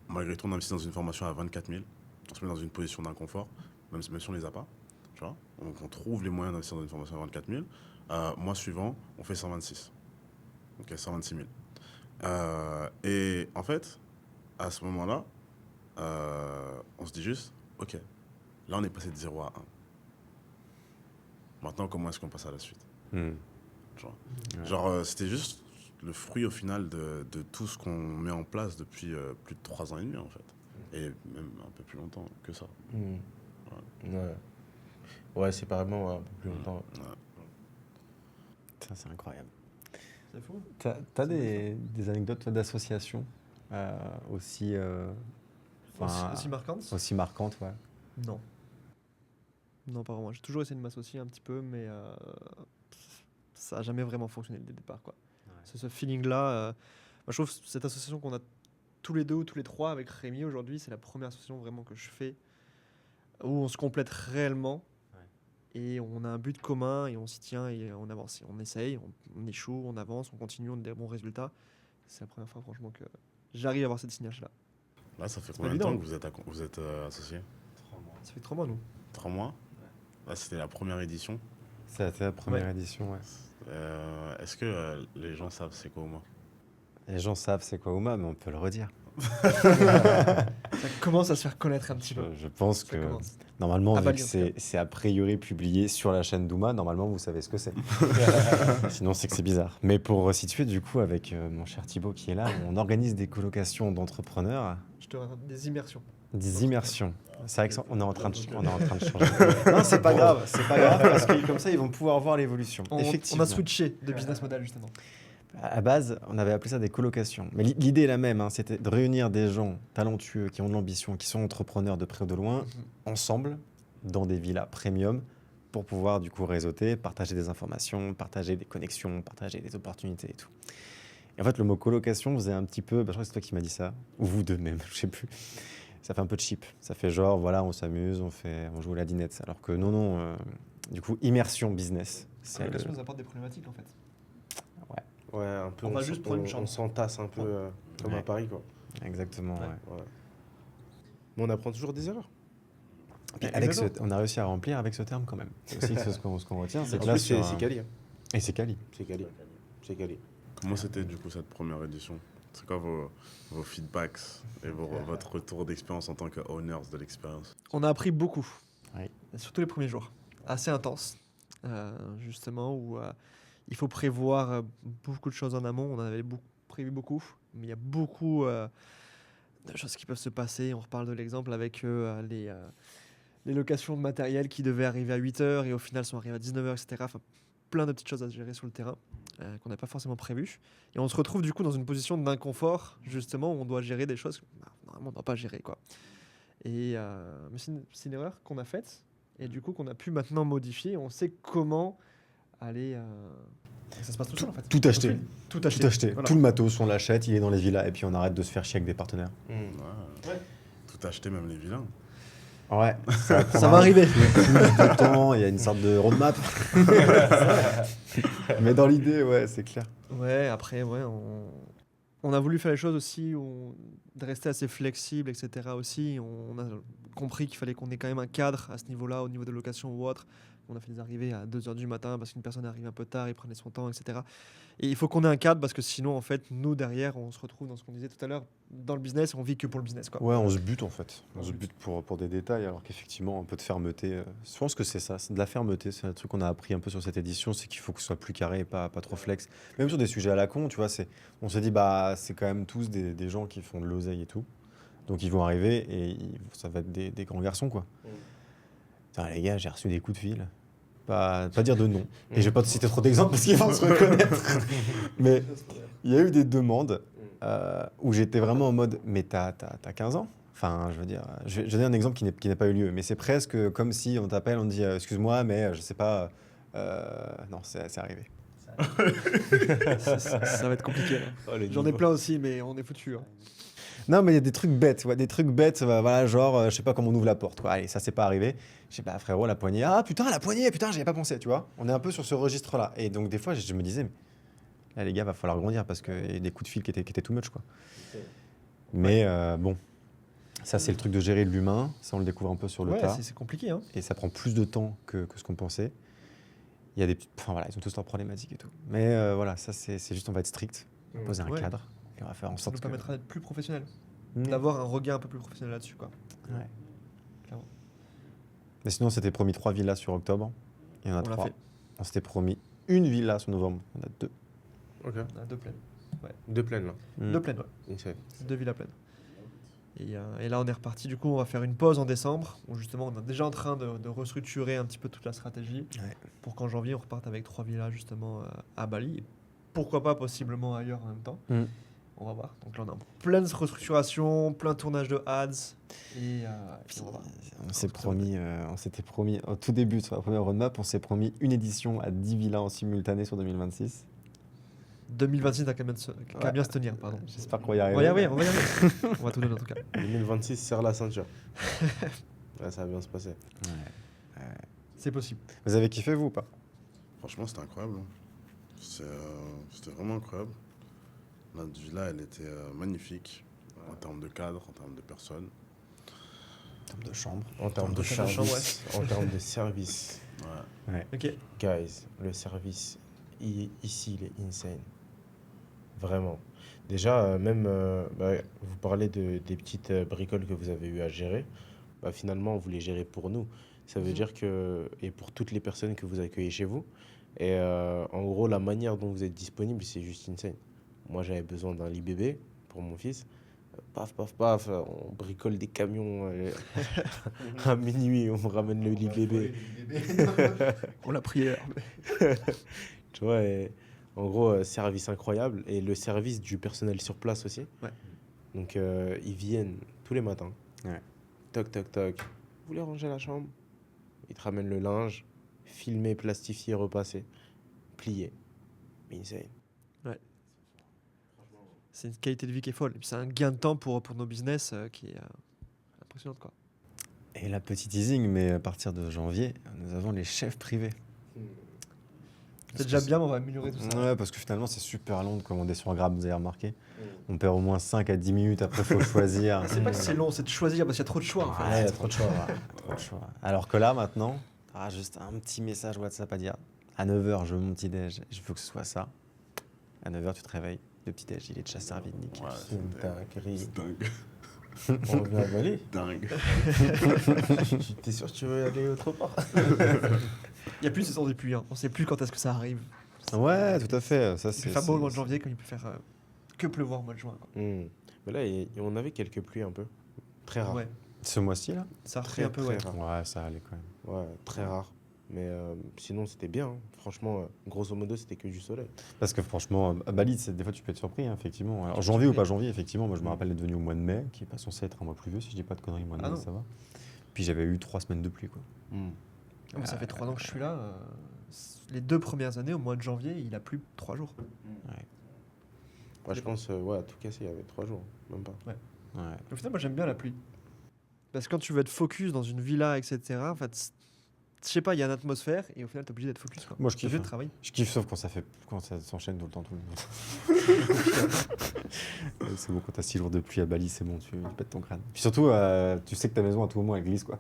[SPEAKER 1] Malgré tout, on investit dans une formation à 24 000. On se met dans une position d'inconfort, même si on ne les a pas. Tu vois, donc on trouve les moyens d'investir dans une formation à 24 000. Mois suivant, on fait 126. Ok, 126 000. Et en fait, à ce moment-là, on se dit juste, ok, là on est passé de 0 à 1. Maintenant, comment est-ce qu'on passe à la suite? Tu vois.
[SPEAKER 3] Ouais.
[SPEAKER 1] Genre, c'était juste le fruit au final de tout ce qu'on met en place depuis plus de 3 ans et demi en fait. Et même un peu plus longtemps que ça.
[SPEAKER 2] Ouais. Ouais, séparément, un peu plus longtemps.
[SPEAKER 1] Ouais.
[SPEAKER 3] Ça, c'est incroyable.
[SPEAKER 4] C'est fou.
[SPEAKER 3] T'as des anecdotes toi, d'association aussi,
[SPEAKER 4] Aussi marquante.
[SPEAKER 3] aussi marquantes, ouais.
[SPEAKER 4] Non. Non, pas vraiment. J'ai toujours essayé de m'associer un petit peu, mais ça n'a jamais vraiment fonctionné dès le départ, quoi.
[SPEAKER 3] Ouais.
[SPEAKER 4] C'est ce feeling-là. Moi, je trouve que cette association qu'on a tous les deux ou tous les trois avec Rémi aujourd'hui, c'est la première association vraiment que je fais où on se complète réellement et on a un but commun et on s'y tient et on avance. Et on essaye, on échoue, on avance, on continue, on a des bons résultats. C'est la première fois, franchement, que j'arrive à avoir cette synergie-là.
[SPEAKER 1] Là, ça fait
[SPEAKER 4] pas
[SPEAKER 1] combien de
[SPEAKER 4] évident.
[SPEAKER 1] temps que vous êtes associés?
[SPEAKER 4] Ça fait 3 mois, nous.
[SPEAKER 1] 3 mois? Là, c'était la première édition.
[SPEAKER 3] C'était la première édition, ouais.
[SPEAKER 1] Est-ce que les gens savent c'est quoi Ouma?
[SPEAKER 3] Les gens savent c'est quoi Ouma, mais on peut le redire.
[SPEAKER 4] Ça commence à se faire connaître un petit peu.
[SPEAKER 3] Je pense
[SPEAKER 4] Ça
[SPEAKER 3] que
[SPEAKER 4] commence.
[SPEAKER 3] normalement,
[SPEAKER 4] Ah,
[SPEAKER 3] vu
[SPEAKER 4] bah,
[SPEAKER 3] que
[SPEAKER 4] en tout
[SPEAKER 3] c'est a priori publié sur la chaîne d'Ouma, normalement vous savez ce que c'est. Sinon c'est que c'est bizarre. Mais pour resituer du coup avec mon cher Thibaut qui est là, on organise des colocations d'entrepreneurs,
[SPEAKER 4] Je te raconte des immersions.
[SPEAKER 3] des immersions. C'est vrai qu'on est en train de changer. Non, c'est pas grave, parce que comme ça ils vont pouvoir voir l'évolution.
[SPEAKER 4] On
[SPEAKER 3] Effectivement.
[SPEAKER 4] a switché de business model, justement.
[SPEAKER 3] À base, on avait appelé ça des colocations. Mais l'idée est la même, hein, c'était de réunir des gens talentueux, qui ont de l'ambition, qui sont entrepreneurs de près ou de loin, ensemble, dans des villas premium, pour pouvoir du coup réseauter, partager des informations, partager des connexions, partager des opportunités et tout. Et en fait, le mot colocation faisait un petit peu, je crois que c'est toi qui m'as dit ça, ou vous deux même, je sais plus. Ça fait un peu cheap. Ça fait genre, voilà, on s'amuse, on joue à la dinette. Alors que non, du coup, immersion business.
[SPEAKER 4] La colocation nous apporte des problématiques, en fait.
[SPEAKER 2] Ouais, un peu.
[SPEAKER 4] On va juste prendre une chambre.
[SPEAKER 2] On s'entasse un peu comme à Paris, quoi.
[SPEAKER 3] Exactement, ouais.
[SPEAKER 2] Ouais. Mais on apprend toujours des erreurs.
[SPEAKER 3] Et on a réussi à remplir avec ce terme quand même. C'est aussi ce qu'on retient. C'est
[SPEAKER 2] En
[SPEAKER 3] que là,
[SPEAKER 2] plus,
[SPEAKER 3] sur
[SPEAKER 2] c'est
[SPEAKER 3] un-
[SPEAKER 2] quali.
[SPEAKER 3] Et c'est quali.
[SPEAKER 2] C'est quali. C'est quali.
[SPEAKER 1] Comment c'était du coup cette première édition? C'est quoi vos feedbacks et votre retour d'expérience en tant que owners de l'expérience?
[SPEAKER 4] On a appris beaucoup.
[SPEAKER 3] Oui.
[SPEAKER 4] Surtout les premiers jours. Assez intense. Justement, où il faut prévoir beaucoup de choses en amont. On en avait prévu beaucoup. Mais il y a beaucoup de choses qui peuvent se passer. On reparle de l'exemple avec les locations de matériel qui devaient arriver à 8 h et au final sont arrivées à 19 h, etc. Enfin, plein de petites choses à gérer sur le terrain qu'on n'a pas forcément prévues. Et on se retrouve du coup dans une position d'inconfort, justement, où on doit gérer des choses que normalement on ne doit pas gérer, quoi. Et mais c'est une erreur qu'on a faite et du coup qu'on a pu maintenant modifier. On sait comment aller. Ça se passe tout seul en fait.
[SPEAKER 3] Tout acheté.
[SPEAKER 4] Tout
[SPEAKER 3] Tout
[SPEAKER 4] acheté.
[SPEAKER 3] acheté.
[SPEAKER 4] Voilà.
[SPEAKER 3] Tout le matos, on l'achète, il est dans les villas et puis on arrête de se faire chier avec des partenaires.
[SPEAKER 1] Ouais. Tout acheter, même les vilains.
[SPEAKER 3] Ouais.
[SPEAKER 4] Ça va arriver.
[SPEAKER 3] Plus de temps, il y a une sorte de roadmap. Mais dans l'idée, ouais, c'est clair.
[SPEAKER 4] Ouais, après, ouais, on a voulu faire les choses aussi, de rester assez flexible, etc. aussi. On a compris qu'il fallait qu'on ait quand même un cadre à ce niveau-là, au niveau de location ou autre. On a fait des arrivées à 2 h du matin parce qu'une personne arrive un peu tard, il prenait son temps, etc. Et il faut qu'on ait un cadre parce que sinon, en fait, nous, derrière, on se retrouve dans ce qu'on disait tout à l'heure, dans le business, on vit que pour le business, quoi.
[SPEAKER 3] Ouais, on se bute en fait. On se bute pour des détails, alors qu'effectivement, un peu de fermeté. Je pense que c'est ça, c'est de la fermeté. C'est un truc qu'on a appris un peu sur cette édition, c'est qu'il faut que ce soit plus carré et pas trop flex. Même sur des sujets à la con, tu vois, on se dit, bah, c'est quand même tous des gens qui font de l'oseille et tout. Donc ils vont arriver et ça va être des grands garçons, quoi. Putain, les gars, j'ai reçu des coups de fil. Pas dire de nom. Et je vais pas te citer trop d'exemples parce qu'ils vont se reconnaître. Mais il y a eu des demandes où j'étais vraiment en mode, mais t'as 15 ans? Enfin, je veux dire, je vais donner un exemple qui n'a pas eu lieu, mais c'est presque comme si on t'appelle, on te dit, excuse-moi, mais je sais pas, non, c'est arrivé.
[SPEAKER 4] Ça va être compliqué. Là. J'en ai plein aussi, mais on est foutu. Hein.
[SPEAKER 3] Non, mais il y a des trucs bêtes, ouais, voilà, genre, je sais pas comment on ouvre la porte, quoi. Allez, ça c'est pas arrivé. Je sais pas, frérot, la poignée, ah putain, la poignée, putain, j'y avais pas pensé, tu vois. On est un peu sur ce registre-là. Et donc, des fois, je me disais, là, les gars, va falloir grandir parce qu'il y a des coups de fil qui étaient too much, quoi. Mais bon, ça, c'est le truc de gérer l'humain. Ça, on le découvre un peu sur le
[SPEAKER 4] Ouais,
[SPEAKER 3] tas.
[SPEAKER 4] c'est compliqué. Hein.
[SPEAKER 3] Et ça prend plus de temps que ce qu'on pensait. Il y a des enfin voilà, ils ont tous leurs problématiques et tout. Mais voilà, ça, c'est juste, on va être strict, on va poser un
[SPEAKER 4] Ouais.
[SPEAKER 3] cadre et on va faire en
[SPEAKER 4] Ça
[SPEAKER 3] sorte
[SPEAKER 4] nous
[SPEAKER 3] que...
[SPEAKER 4] permettra d'être plus professionnel,
[SPEAKER 3] Mmh.
[SPEAKER 4] d'avoir un regard un peu plus professionnel là-dessus, quoi.
[SPEAKER 3] Ouais.
[SPEAKER 4] Clairement.
[SPEAKER 3] Mais sinon, on s'était promis 3 villas sur octobre. Il y en a
[SPEAKER 4] On l'a
[SPEAKER 3] 3.
[SPEAKER 4] fait.
[SPEAKER 3] On s'était promis une villa sur novembre. On a 2.
[SPEAKER 2] Ok.
[SPEAKER 4] On a 2 plaines.
[SPEAKER 2] Deux plaines là.
[SPEAKER 4] 2 plaines, ouais.
[SPEAKER 2] Insane.
[SPEAKER 4] 2 villas pleines. Et là, on est reparti. Du coup, on va faire une pause en décembre, où justement, on est déjà en train de restructurer un petit peu toute la stratégie
[SPEAKER 3] Ouais.
[SPEAKER 4] pour qu'en janvier, on reparte avec 3 villas justement à Bali. Et pourquoi pas possiblement ailleurs en même temps. On va voir. Donc là, on est en pleine restructuration, plein tournage de ads. Et puis on va voir.
[SPEAKER 3] On s'était promis, au tout début sur la première roadmap, on s'est promis une édition à 10 villas en simultané sur 2026.
[SPEAKER 4] 2026, t'as qu'à bien se tenir, pardon.
[SPEAKER 3] J'espère qu'on va y
[SPEAKER 4] On va y
[SPEAKER 3] arriver.
[SPEAKER 4] arriver, on va y arriver. On va tout donner en tout cas.
[SPEAKER 2] 2026, serre la ceinture. Ouais, ça va bien se passer.
[SPEAKER 4] C'est possible.
[SPEAKER 3] Vous avez kiffé, vous, ou pas?
[SPEAKER 1] Franchement, c'était incroyable. C'était vraiment incroyable. Notre villa, elle était magnifique en termes de cadre, en termes de personnes.
[SPEAKER 3] En termes de chambre.
[SPEAKER 2] En termes de
[SPEAKER 4] termes de chambre,
[SPEAKER 2] service. En termes de service.
[SPEAKER 1] Ouais.
[SPEAKER 4] Ok.
[SPEAKER 2] Guys, le service ici, il est insane. Vraiment. Déjà, vous parlez des petites bricoles que vous avez eu à gérer. Bah, finalement, vous les gérez pour nous. Ça veut dire que, et pour toutes les personnes que vous accueillez chez vous. Et en gros, la manière dont vous êtes disponible, c'est juste insane. Moi, j'avais besoin d'un lit bébé pour mon fils. Paf, paf, paf, on bricole des camions à minuit, on me ramène le lit bébé.
[SPEAKER 4] Pour la prière.
[SPEAKER 2] Tu vois, et en gros, service incroyable. Et le service du personnel sur place aussi.
[SPEAKER 4] Ouais.
[SPEAKER 2] Donc, ils viennent tous les matins.
[SPEAKER 3] Ouais.
[SPEAKER 2] Toc, toc, toc. Vous voulez ranger la chambre? Ils te ramènent le linge, filmé, plastifié, repassé, plié. Insane.
[SPEAKER 4] C'est une qualité de vie qui est folle. Et puis c'est un gain de temps pour nos business qui est impressionnante, quoi.
[SPEAKER 3] Et la petite teasing, mais à partir de janvier, nous avons les chefs privés.
[SPEAKER 4] C'est déjà bien, mais on va améliorer tout ça.
[SPEAKER 3] Ouais, parce que finalement, c'est super long de commander sur Grab, vous avez remarqué. On perd au moins 5 à 10 minutes, après, il faut choisir.
[SPEAKER 4] C'est pas que c'est long, c'est de choisir parce qu'il y a trop de choix. En fait.
[SPEAKER 2] Ouais, il y a trop de choix.
[SPEAKER 3] Trop de choix. Alors que là, maintenant, juste un petit message WhatsApp à dire à 9h, je veux mon petit-déj, je veux que ce soit ça. À 9h, tu te réveilles, le petit-déj, il est déjà servi, nickel.
[SPEAKER 1] Ouais,
[SPEAKER 2] C'est une dinguerie.
[SPEAKER 1] c'est dingue.
[SPEAKER 2] On revient à Bali.
[SPEAKER 1] Dingue.
[SPEAKER 2] T'es sûr que tu veux aller autre part?
[SPEAKER 4] Il n'y a plus de saison des pluies. Hein. On sait plus quand est-ce que ça arrive.
[SPEAKER 3] Ouais, tout à fait. Ça,
[SPEAKER 4] Il peut faire beau au mois de janvier comme il peut faire que pleuvoir au mois de juin. Quoi.
[SPEAKER 2] Mais là, on avait quelques pluies un peu. Très rares.
[SPEAKER 4] Ouais,
[SPEAKER 3] Ce mois-ci, là?
[SPEAKER 4] ça a
[SPEAKER 2] Très,
[SPEAKER 4] repris un peu, ouais.
[SPEAKER 2] très rare.
[SPEAKER 3] Ouais, ça allait quand même.
[SPEAKER 2] Ouais, très rare. Mais sinon, c'était bien. Hein. Franchement, grosso modo, c'était que du soleil.
[SPEAKER 3] Parce que franchement, à Bali, des fois, tu peux être surpris, hein, effectivement. Alors, janvier ou pas janvier, effectivement, moi, je me rappelle d'être venu au mois de mai, qui est pas censé être un mois pluvieux, si je dis pas de conneries, mois de
[SPEAKER 4] Ah
[SPEAKER 3] mai,
[SPEAKER 4] non.
[SPEAKER 3] ça va. Puis j'avais eu 3 semaines de pluie, quoi.
[SPEAKER 4] Ah, mais ça fait 3 ans que je suis là. Les 2 premières années, au mois de janvier, il a plu 3 jours.
[SPEAKER 2] Ouais, je pense, à tout casser, il y avait 3 jours. Même pas.
[SPEAKER 3] Ouais.
[SPEAKER 4] Au final, moi, j'aime bien la pluie. Parce que quand tu veux être focus dans une villa, etc., en fait, je sais pas, il y a une atmosphère et au final, t'es obligé d'être focus. Quoi.
[SPEAKER 3] Moi, je
[SPEAKER 4] T'es
[SPEAKER 3] kiffe.
[SPEAKER 4] obligé de travailler.
[SPEAKER 3] Je kiffe, sauf quand ça s'enchaîne tout le temps. Ouais, c'est bon, quand t'as 6 jours de pluie à Bali, c'est bon, tu pètes ton crâne. Puis surtout, tu sais que ta maison, à tout moment, elle glisse, quoi.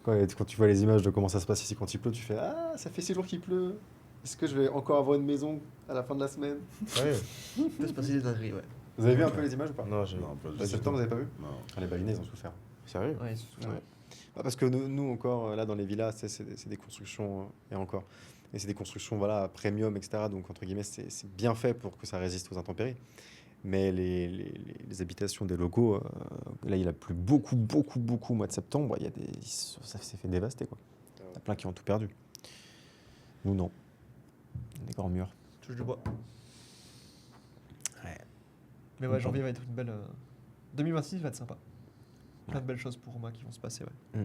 [SPEAKER 3] Quand tu vois les images de comment ça se passe ici quand il pleut, tu fais « Ah, ça fait 6 jours qu'il pleut. Est-ce que je vais encore avoir une maison à la fin de la semaine ?»
[SPEAKER 2] Ouais.
[SPEAKER 4] Il peut se passer des dingueries, ouais.
[SPEAKER 3] Vous avez vu un peu les images ou pas?
[SPEAKER 2] Non, j'ai.
[SPEAKER 1] Non, pas du
[SPEAKER 3] Pas
[SPEAKER 1] tout.
[SPEAKER 3] septembre, vous avez pas vu?
[SPEAKER 1] Non.
[SPEAKER 3] Les Balinais, ils ont souffert.
[SPEAKER 2] Sérieux?
[SPEAKER 4] Ouais,
[SPEAKER 3] Ouais. Parce que nous encore, là, dans les villas, c'est des constructions, et encore. Et c'est des constructions, voilà, premium, etc. Donc, entre guillemets, c'est bien fait pour que ça résiste aux intempéries. Mais les habitations des locaux, là, il a plu beaucoup au mois de septembre. Ça s'est fait dévaster, quoi. Il y a plein qui ont tout perdu. Nous, non. Des grands murs.
[SPEAKER 4] Touche du bois.
[SPEAKER 3] Ouais.
[SPEAKER 4] Mais ouais, janvier va être une belle. 2026 va être sympa. Plein de belles choses pour moi qui vont se passer, ouais.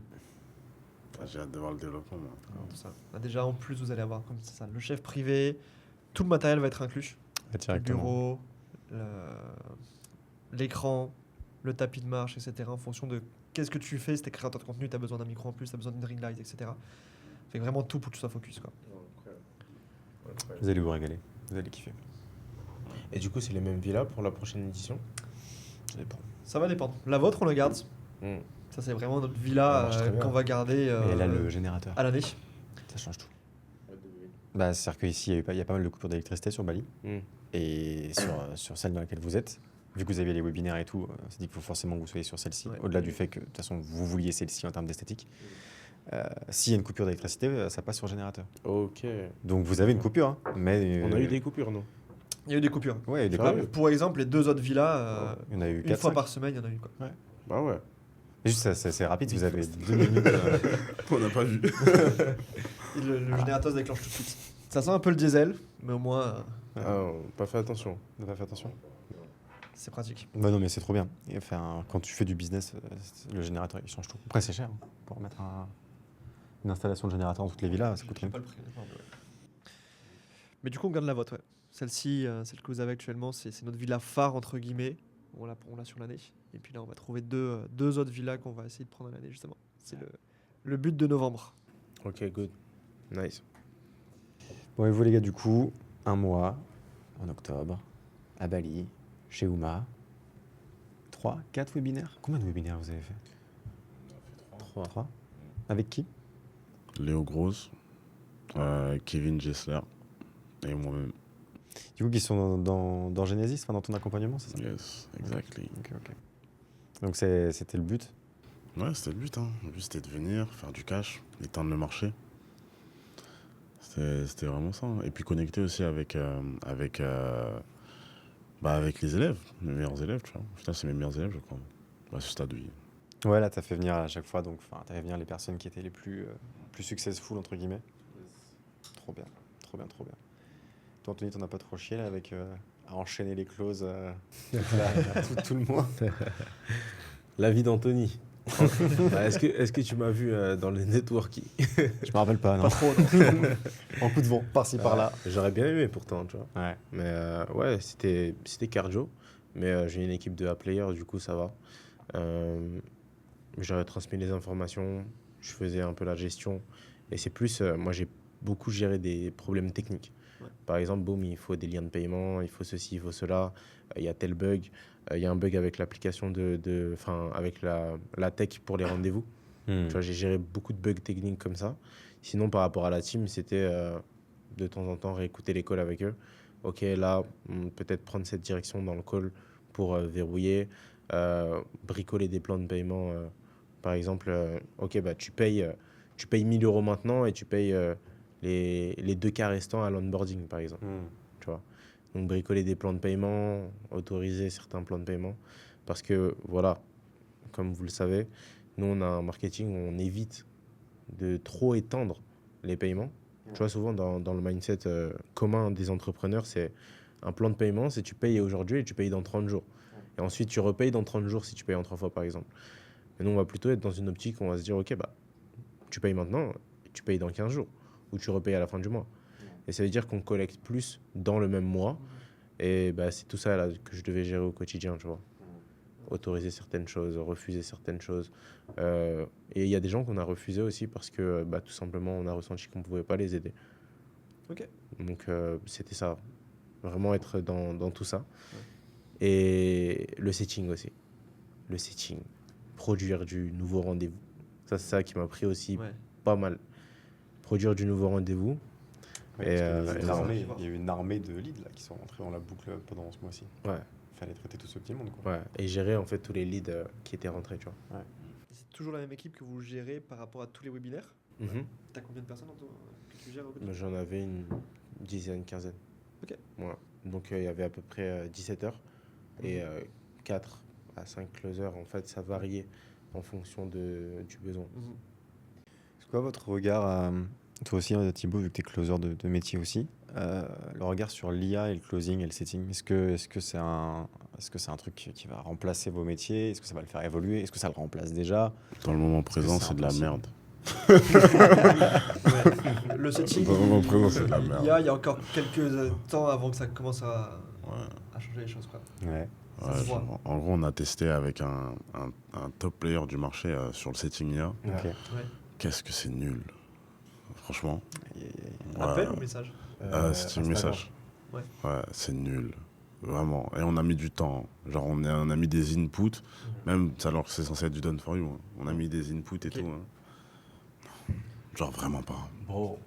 [SPEAKER 1] Ah, j'ai hâte de voir le développement, moi.
[SPEAKER 4] Tout ça. Bah, déjà, en plus, vous allez avoir comme ça, le chef privé, tout le matériel va être inclus. Le
[SPEAKER 3] Directement.
[SPEAKER 4] bureau, l'écran, le tapis de marche, etc. En fonction de qu'est-ce que tu fais, si t'es créateur de contenu, t'as besoin d'un micro en plus, t'as besoin d'une ring light, etc. Fait vraiment tout pour que tu sois focus, quoi.
[SPEAKER 3] Vous allez vous régaler. Vous allez kiffer.
[SPEAKER 2] Et du coup, c'est les mêmes villas pour la prochaine édition?
[SPEAKER 3] Ça dépend.
[SPEAKER 4] Ça va dépendre. La vôtre, on la garde. Ça, c'est vraiment notre villa
[SPEAKER 2] marche très bien.
[SPEAKER 4] qu'on va garder
[SPEAKER 3] Et là, le générateur,
[SPEAKER 4] à l'année.
[SPEAKER 3] ça change tout. Bah, c'est-à-dire qu'ici, il y a pas mal de coupures d'électricité sur Bali. Et sur celle dans laquelle vous êtes, vu que vous avez les webinaires et tout, c'est dit qu'il faut forcément que vous soyez sur celle-ci,
[SPEAKER 4] Ouais.
[SPEAKER 3] au-delà du fait que de toute façon vous vouliez celle-ci en termes d'esthétique. S'il y a une coupure d'électricité, ça passe sur le générateur.
[SPEAKER 2] Ok.
[SPEAKER 3] Donc vous avez une coupure, hein, mais
[SPEAKER 2] On a eu des coupures, non?
[SPEAKER 4] Il y a eu des coupures.
[SPEAKER 3] Ouais, il y a des
[SPEAKER 1] Sérieux
[SPEAKER 3] coupures.
[SPEAKER 4] Pour exemple, les 2 autres villas,
[SPEAKER 3] Il y en a eu
[SPEAKER 4] une fois
[SPEAKER 3] 4-5.
[SPEAKER 4] par semaine, il y en a eu quoi.
[SPEAKER 1] Bah ouais,
[SPEAKER 3] Juste, c'est rapide, vous avez 2 minutes.
[SPEAKER 1] on n'a pas vu.
[SPEAKER 4] Et le générateur se déclenche tout de suite. Ça sent un peu le diesel, mais au moins,
[SPEAKER 2] Ah, pas fait attention.
[SPEAKER 3] On n'a pas fait attention.
[SPEAKER 4] c'est pratique.
[SPEAKER 3] Bah non, mais c'est trop bien. Et enfin, quand tu fais du business, le générateur, il change tout. Après, c'est cher. Pour mettre une installation de générateur dans toutes les villas, ça coûte rien.
[SPEAKER 4] Pas le prix, d'accord, mais du coup, on garde la vôtre. Ouais. Celle-ci, celle que vous avez actuellement, c'est notre villa phare, entre guillemets. On l'a sur l'année. Et puis là, on va trouver deux autres villas qu'on va essayer de prendre à l'année, justement. C'est le but de novembre.
[SPEAKER 2] Ok, good. Nice.
[SPEAKER 3] Bon, et vous, les gars, du coup, un mois, en octobre, à Bali, chez Uma. 3, 4 webinaires. Combien de webinaires vous avez fait 3. Avec qui?
[SPEAKER 1] Léo Gross, Kevin Gessler et moi-même.
[SPEAKER 3] Du coup, qui sont dans Genesis, enfin, dans ton accompagnement, c'est ça?
[SPEAKER 1] Yes, exactly.
[SPEAKER 3] Ok. Donc, c'était le but.
[SPEAKER 1] Ouais, c'était le but. Hein. Le but, c'était de venir, faire du cash, éteindre le marché. C'était vraiment ça. Hein. Et puis connecter aussi avec les élèves, mes meilleurs élèves, tu vois. Putain, c'est mes meilleurs élèves, je crois. À ce stade de vie.
[SPEAKER 3] Ouais, là, t'as fait venir à chaque fois, donc t'as fait venir les personnes qui étaient les plus successful, entre guillemets. Trop bien. Toi, Anthony, t'en as pas trop chié, là, avec à enchaîner les clauses tout le mois?
[SPEAKER 2] La vie d'Anthony. Est-ce que tu m'as vu dans le networking?
[SPEAKER 3] Je me rappelle pas, non.
[SPEAKER 4] Pas trop, non.
[SPEAKER 3] En coup de vent, par-ci, par-là.
[SPEAKER 2] J'aurais bien aimé pourtant, tu vois.
[SPEAKER 3] Ouais.
[SPEAKER 2] Mais ouais, c'était cardio. Mais j'ai une équipe de A-players, du coup, ça va. J'aurais transmis les informations, je faisais un peu la gestion. Et c'est plus, moi, j'ai beaucoup géré des problèmes techniques.
[SPEAKER 4] Ouais.
[SPEAKER 2] Par exemple, boum, il faut des liens de paiement, il faut ceci, il faut cela. Il y a tel bug. Il y a un bug avec l'application avec la tech pour les rendez-vous. Tu vois, j'ai géré beaucoup de bugs techniques comme ça. Sinon, par rapport à la team, c'était de temps en temps réécouter les calls avec eux. Ok, là, peut-être prendre cette direction dans le call pour verrouiller, bricoler des plans de paiement. Par exemple, ok, bah, tu payes 1000 euros maintenant et tu payes les 2 cas restants à l'onboarding, par exemple. Tu vois. Donc, bricoler des plans de paiement, autoriser certains plans de paiement. Parce que, voilà, comme vous le savez, nous, on a un marketing où on évite de trop étendre les paiements. Tu vois, souvent, dans le mindset commun des entrepreneurs, c'est un plan de paiement, c'est tu payes aujourd'hui et tu payes dans 30 jours. Et ensuite, tu repayes dans 30 jours si tu payes en 3 fois, par exemple. Mais nous, on va plutôt être dans une optique où on va se dire, OK, bah, tu payes maintenant, et tu payes dans 15 jours, ou tu repayes à la fin du mois. Et ça veut dire qu'on collecte plus dans le même mois. Et bah, c'est tout ça là, que je devais gérer au quotidien, tu vois. Autoriser certaines choses, refuser certaines choses. Et il y a des gens qu'on a refusés aussi parce que bah, tout simplement, on a ressenti qu'on ne pouvait pas les aider.
[SPEAKER 4] Ok.
[SPEAKER 2] Donc, c'était ça. Vraiment être dans tout ça. Et le setting aussi. Le setting. Produire du nouveau rendez-vous. Ça, c'est ça qui m'a pris aussi
[SPEAKER 4] Ouais.
[SPEAKER 2] pas mal. Produire du nouveau rendez-vous.
[SPEAKER 3] Ouais,
[SPEAKER 2] Et,
[SPEAKER 3] parce qu'il y a
[SPEAKER 2] là,
[SPEAKER 3] il y a eu une armée de leads là, qui sont rentrés dans la boucle pendant ce mois-ci.
[SPEAKER 2] Ouais.
[SPEAKER 3] Il fallait traiter tout ce petit monde. Quoi.
[SPEAKER 2] Ouais. Et gérer en fait tous les leads qui étaient rentrés, tu vois.
[SPEAKER 4] C'est toujours la même équipe que vous gérez par rapport à tous les webinaires. T'as combien de personnes que tu gères au quotidien?
[SPEAKER 2] J'en avais une dizaine, quinzaine.
[SPEAKER 4] Ok.
[SPEAKER 2] Ouais. Donc il y avait à peu près 17 heures et 4 à 5 closers. En fait, ça variait en fonction du besoin.
[SPEAKER 3] C'est quoi votre regard, toi aussi Thibaut, vu que tu es closer de métier aussi, le regard sur l'IA et le closing et le setting? Est-ce que c'est un truc qui va remplacer vos métiers? Est-ce que ça va le faire évoluer? Est-ce que ça le remplace déjà?
[SPEAKER 1] Dans le moment présent,
[SPEAKER 3] c'est
[SPEAKER 1] c'est de la
[SPEAKER 3] impossible.
[SPEAKER 1] merde.
[SPEAKER 4] Le setting,
[SPEAKER 1] Dans le moment présent, c'est de la merde.
[SPEAKER 4] il y a encore quelques temps avant que ça commence à changer les choses, quoi.
[SPEAKER 3] Ouais.
[SPEAKER 4] Ça se voit.
[SPEAKER 1] En gros, on a testé avec un top player du marché sur le setting IA.
[SPEAKER 3] Ok.
[SPEAKER 4] Ouais.
[SPEAKER 1] Qu'est-ce que c'est nul. Franchement.
[SPEAKER 4] Appel ou message?
[SPEAKER 1] C'est un message.
[SPEAKER 4] Ouais.
[SPEAKER 1] Ouais, c'est nul. Vraiment. Et on a mis du temps. Genre, on a mis des inputs. Même alors que c'est censé être du done for you. Hein. On a mis des inputs et
[SPEAKER 4] Ok.
[SPEAKER 1] tout. Hein. Genre, vraiment pas.
[SPEAKER 2] Bro,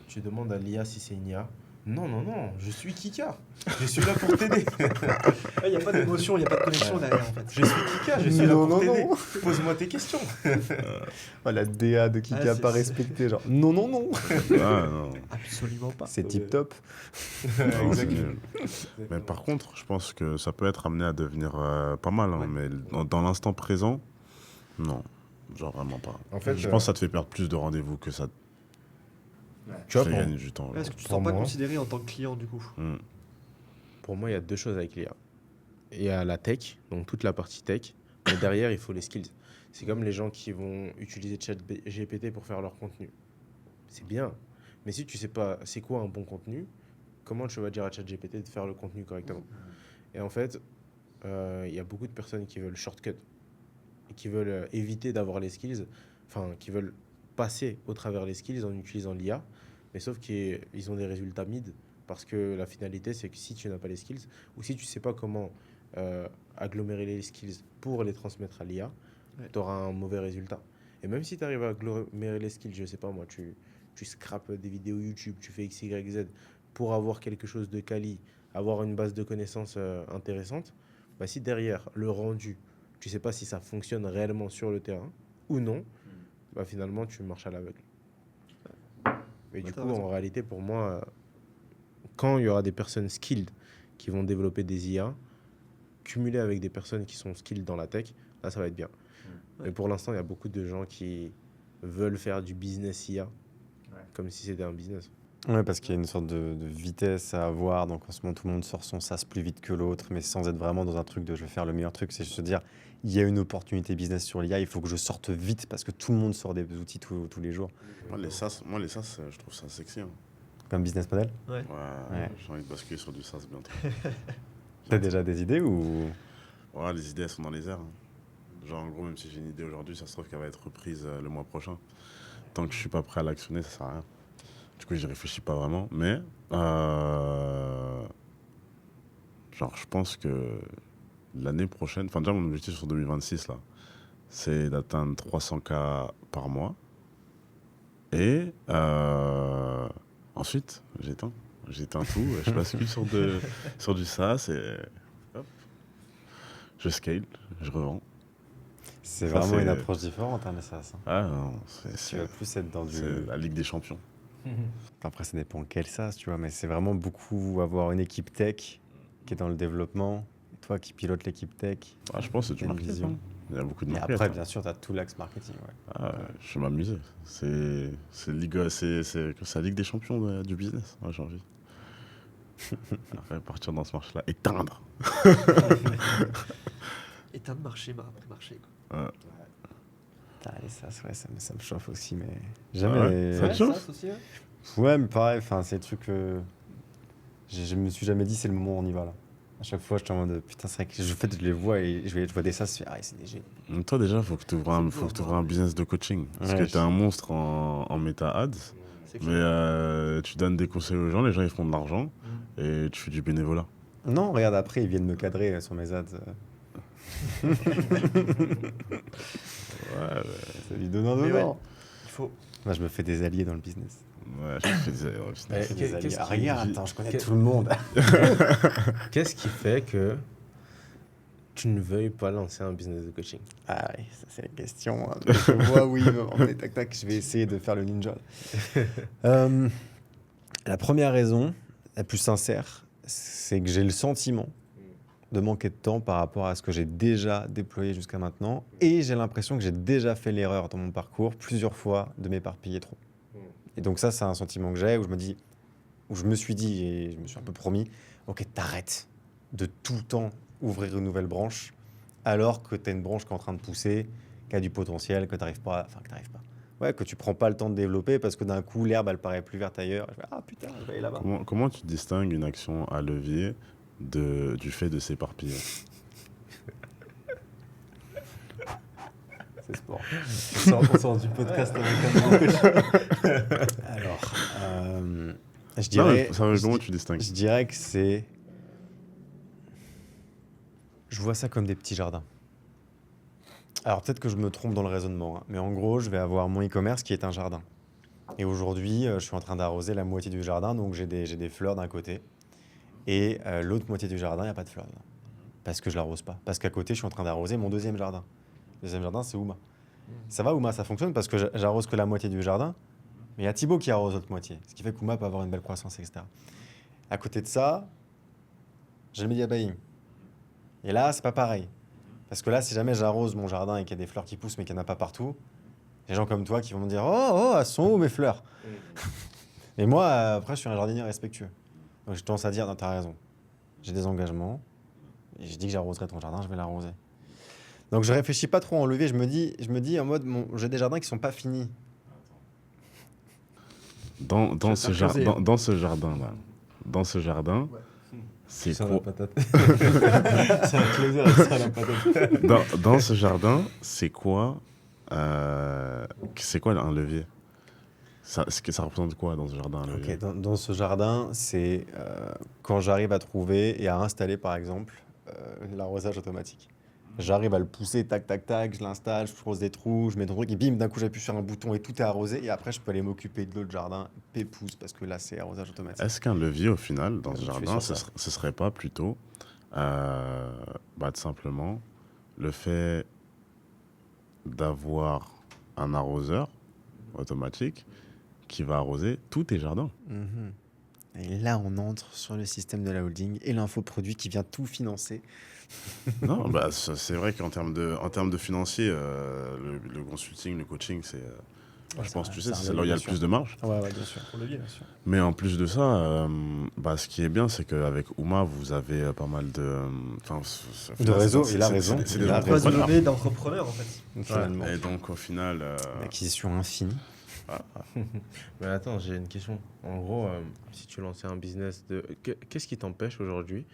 [SPEAKER 2] tu demandes à l'IA si c'est une IA. Non, non, non, je suis Kika. Je suis là pour t'aider.
[SPEAKER 4] Il n'y a pas d'émotion, il n'y a pas de connexion derrière en fait.
[SPEAKER 2] Je suis Kika, je suis là
[SPEAKER 3] Non,
[SPEAKER 2] pour
[SPEAKER 3] non,
[SPEAKER 2] t'aider.
[SPEAKER 3] non.
[SPEAKER 2] Pose-moi tes questions.
[SPEAKER 3] Oh, la DA de Kika
[SPEAKER 4] Ah,
[SPEAKER 3] pas
[SPEAKER 4] c'est-
[SPEAKER 3] respectée, genre non, non, non.
[SPEAKER 1] Ah, non.
[SPEAKER 4] Absolument pas.
[SPEAKER 3] C'est tip top.
[SPEAKER 1] Non, c'est
[SPEAKER 2] Exactement.
[SPEAKER 1] nul. Mais par contre, je pense que ça peut être amené à devenir pas mal, hein,
[SPEAKER 4] Ouais.
[SPEAKER 1] mais dans l'instant présent, non. Genre vraiment pas.
[SPEAKER 2] En fait,
[SPEAKER 1] Je pense que ça te fait perdre plus de rendez-vous que ça
[SPEAKER 2] tu vois,
[SPEAKER 1] te fait gagner du temps.
[SPEAKER 4] Est-ce que tu ne te
[SPEAKER 2] Pour
[SPEAKER 4] sens pas
[SPEAKER 2] moi-
[SPEAKER 4] considéré en tant que client du coup?
[SPEAKER 1] Mm.
[SPEAKER 2] pour moi, il y a deux choses avec l'IA. Il y a la tech, donc toute la partie tech, mais derrière, il faut les skills. C'est comme les gens qui vont utiliser ChatGPT pour faire leur contenu. C'est bien, mais si tu sais pas c'est quoi un bon contenu, comment tu vas dire à ChatGPT de faire le contenu correctement? Et en fait, il y a beaucoup de personnes qui veulent shortcut et qui veulent éviter d'avoir les skills, enfin, qui veulent passer au travers les skills en utilisant l'IA, mais sauf qu'ils ont des résultats mid parce que la finalité, c'est que si tu n'as pas les skills ou si tu sais pas comment agglomérer les skills pour les transmettre à l'IA,
[SPEAKER 4] Ouais.
[SPEAKER 2] tu auras un mauvais résultat. Et même si tu arrives à agglomérer les skills, je sais pas moi, tu scrapes des vidéos YouTube, tu fais X, Y, Z pour avoir quelque chose de quali, avoir une base de connaissances intéressante, bah si derrière le rendu, tu sais pas si ça fonctionne réellement sur le terrain ou non, bah finalement tu marches à l'aveugle. Et du
[SPEAKER 4] t'as
[SPEAKER 2] coup,
[SPEAKER 4] raison.
[SPEAKER 2] en réalité, pour moi, quand il y aura des personnes skilled qui vont développer des IA, cumulées avec des personnes qui sont skilled dans la tech, là, ça va être bien.
[SPEAKER 4] Ouais.
[SPEAKER 2] Mais pour l'instant, il y a beaucoup de gens qui veulent faire du business IA, comme si c'était un business.
[SPEAKER 3] Ouais, parce qu'il y a une sorte de vitesse à avoir. Donc en ce moment, tout le monde sort son SaaS plus vite que l'autre, mais sans être vraiment dans un truc de je vais faire le meilleur truc. C'est juste se dire, il y a une opportunité business sur l'IA, il faut que je sorte vite parce que tout le monde sort des outils tous les jours.
[SPEAKER 1] Moi, les SaaS, je trouve ça sexy. Hein.
[SPEAKER 3] Comme business model.
[SPEAKER 1] Ouais,
[SPEAKER 3] Ouais.
[SPEAKER 1] j'ai envie de basculer sur du SaaS bientôt.
[SPEAKER 3] T'as déjà des idées ou
[SPEAKER 1] Ouais, les idées, elles sont dans les airs. Hein. Genre, en gros, même si j'ai une idée aujourd'hui, ça se trouve qu'elle va être reprise le mois prochain. Tant que je suis pas prêt à l'actionner, ça sert à rien. Du coup, j'y réfléchis pas vraiment. Mais, genre, je pense que l'année prochaine, enfin, déjà, mon objectif sur 2026, là, c'est d'atteindre 300K par mois. Et ensuite, j'éteins tout, je bascule sur du SaaS et hop, je scale, je revends.
[SPEAKER 3] c'est
[SPEAKER 1] Ça,
[SPEAKER 3] vraiment
[SPEAKER 1] c'est-
[SPEAKER 3] une approche différente, hein, le SaaS.
[SPEAKER 1] Ah non,
[SPEAKER 3] Tu vas plus être dans du.
[SPEAKER 1] c'est la Ligue des Champions.
[SPEAKER 3] Après, ça dépend quel SaaS, tu vois, mais c'est vraiment beaucoup avoir une équipe tech qui est dans le développement, et toi qui pilotes l'équipe tech.
[SPEAKER 1] Ah, je pense que c'est du
[SPEAKER 3] Une
[SPEAKER 1] marketing.
[SPEAKER 3] vision.
[SPEAKER 1] Hein. Il y a beaucoup de
[SPEAKER 3] Et
[SPEAKER 1] marketing.
[SPEAKER 3] après, bien sûr, tu as tout l'axe marketing. Ouais.
[SPEAKER 1] Ah, je vais m'amuser. C'est la Ligue des Champions du business, ouais, j'ai envie. Après, partir dans ce marché-là, éteindre.
[SPEAKER 4] Éteindre marché, marché. Quoi.
[SPEAKER 1] Ouais.
[SPEAKER 3] Ah, les SaaS, ouais, ça me chauffe aussi, mais
[SPEAKER 1] ouais,
[SPEAKER 3] jamais.
[SPEAKER 1] ça te chauffe
[SPEAKER 4] aussi, ouais.
[SPEAKER 3] Ouais, mais pareil, c'est des trucs que je me suis jamais dit c'est le moment où on y va là. À chaque fois, je suis en mode putain, c'est vrai que je les vois et je vois des SaaS, je fais ah, c'est des génies.
[SPEAKER 1] Donc toi, déjà, il faut que tu ouvres un business de coaching. Parce
[SPEAKER 3] Ouais,
[SPEAKER 1] que
[SPEAKER 3] je
[SPEAKER 1] tu es un monstre en méta ads.
[SPEAKER 4] C'est
[SPEAKER 1] Mais
[SPEAKER 4] clair.
[SPEAKER 1] tu donnes des conseils aux gens, les gens ils font de l'argent et tu fais du bénévolat.
[SPEAKER 3] Non, regarde, après, ils viennent me cadrer sur mes ads.
[SPEAKER 1] Ouais,
[SPEAKER 3] Ça lui donne un
[SPEAKER 4] Mais
[SPEAKER 3] donnant.
[SPEAKER 4] ouais. Il faut.
[SPEAKER 3] Moi, je me fais des alliés dans le business.
[SPEAKER 1] ouais, je fais des erreurs, putain.
[SPEAKER 2] Eh,
[SPEAKER 3] Je fais des
[SPEAKER 2] qu'est-ce
[SPEAKER 3] alliés.
[SPEAKER 2] qui-
[SPEAKER 3] Ah, regarde, attends, je connais
[SPEAKER 2] qu'est-
[SPEAKER 3] tout le monde.
[SPEAKER 2] Qu'est-ce qui fait que tu ne veuilles pas lancer un business de coaching?
[SPEAKER 3] Ah oui, ça c'est la question. Hein. Je vois, oui, mais tac, tac, je vais essayer de faire le ninja. La première raison, la plus sincère, c'est que j'ai le sentiment de manquer de temps par rapport à ce que j'ai déjà déployé jusqu'à maintenant. Et j'ai l'impression que j'ai déjà fait l'erreur dans mon parcours plusieurs fois de m'éparpiller trop. Et donc ça, c'est un sentiment que j'ai où je me suis dit et je me suis un peu promis, ok, t'arrêtes de tout le temps ouvrir une nouvelle branche alors que tu as une branche qui est en train de pousser, qui a du potentiel, que tu n'arrives pas, ouais, que tu prends pas le temps de développer parce que d'un coup, l'herbe, elle paraît plus verte ailleurs. Je fais, ah putain, je vais aller là-bas.
[SPEAKER 1] Comment tu distingues une action à levier du fait de s'éparpiller?
[SPEAKER 3] C'est sport. On sort du podcast avec un coach. Alors, je
[SPEAKER 1] Non,
[SPEAKER 3] dirais,
[SPEAKER 1] mais sérieusement, comment tu distingues?
[SPEAKER 3] je dirais que c'est... Je vois ça comme des petits jardins. Alors peut-être que je me trompe dans le raisonnement, hein, mais en gros, je vais avoir mon e-commerce qui est un jardin. Et aujourd'hui, je suis en train d'arroser la moitié du jardin, donc j'ai des fleurs d'un côté. Et l'autre moitié du jardin, il n'y a pas de fleurs dedans. Parce que je l'arrose pas. Parce qu'à côté, je suis en train d'arroser mon deuxième jardin. Le deuxième jardin, c'est Ouma. Ça va, Ouma, ça fonctionne parce que j'arrose que la moitié du jardin. Mais il y a Thibaut qui arrose l'autre moitié. Ce qui fait qu'Ouma peut avoir une belle croissance, etc. À côté de ça, j'ai le media buying. Et là, c'est pas pareil. Parce que là, si jamais j'arrose mon jardin et qu'il y a des fleurs qui poussent mais qu'il n'y en a pas partout, des gens comme toi qui vont me dire oh, elles sont où mes fleurs? Et moi, après, je suis un jardinier respectueux. Donc, je tendance à dire non, t'as raison. J'ai des engagements. Et je dis que j'arroserai ton jardin, je vais l'arroser. Donc, je réfléchis pas trop en levier. Je me dis en mode j'ai des jardins qui sont pas finis.
[SPEAKER 1] Dans
[SPEAKER 4] vais
[SPEAKER 1] ce
[SPEAKER 4] faire creuser, hein.
[SPEAKER 1] dans ce jardin-là, dans ce jardin, c'est
[SPEAKER 2] Ça,
[SPEAKER 1] quoi
[SPEAKER 2] la patate. C'est un closer, ça, la patate.
[SPEAKER 1] dans ce jardin, c'est quoi un levier? Ça représente quoi dans ce jardin, un levier?
[SPEAKER 3] Ok, dans ce jardin, c'est quand j'arrive à trouver et à installer, par exemple, l'arrosage automatique. J'arrive à le pousser, tac, tac, tac, je l'installe, je creuse des trous, je mets ton truc, et bim, d'un coup, j'appuie sur un bouton et tout est arrosé. Et après, je peux aller m'occuper de l'autre jardin, pépouze, parce que là, c'est arrosage automatique.
[SPEAKER 1] Est-ce qu'un levier, au final, dans ce
[SPEAKER 2] Tu fais
[SPEAKER 1] jardin,
[SPEAKER 2] sur ça.
[SPEAKER 1] ce serait pas plutôt tout simplement le fait d'avoir un arroseur automatique qui va arroser tous tes jardins?
[SPEAKER 3] Mhm. Et là, on entre sur le système de la holding et l'infoproduit qui vient tout financer.
[SPEAKER 1] Non, c'est vrai qu'en termes de financier, le consulting, le coaching, je pense, tu sais, c'est là où il y a le plus de marge.
[SPEAKER 3] Ouais, bien sûr.
[SPEAKER 2] Pour le levier, bien sûr.
[SPEAKER 1] Mais en plus de ça, ce qui est bien, c'est qu'avec Ouma, vous avez pas mal de...
[SPEAKER 3] De réseau, il a raison.
[SPEAKER 1] C'est
[SPEAKER 3] Il
[SPEAKER 1] des
[SPEAKER 3] a
[SPEAKER 4] Base de
[SPEAKER 1] entrepreneurs.
[SPEAKER 4] données d'entrepreneurs, en fait.
[SPEAKER 3] Finalement.
[SPEAKER 1] Et donc, au final...
[SPEAKER 3] Une acquisition infinie.
[SPEAKER 2] Mais attends, j'ai une question. En gros, si tu lançais un business qu'est-ce qui t'empêche aujourd'hui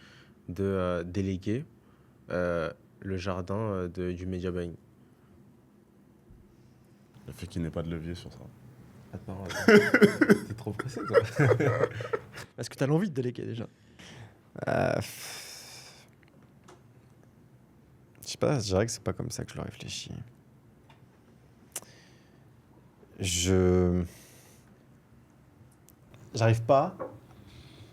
[SPEAKER 2] de déléguer le jardin du media buying?
[SPEAKER 1] le fait qu'il n'y ait pas de levier sur ça.
[SPEAKER 2] Attends, t'es trop pressé, toi.
[SPEAKER 4] Est-ce que tu as l'envie de déléguer déjà?
[SPEAKER 3] Je sais pas, je dirais que c'est pas comme ça que je le réfléchis. J'arrive pas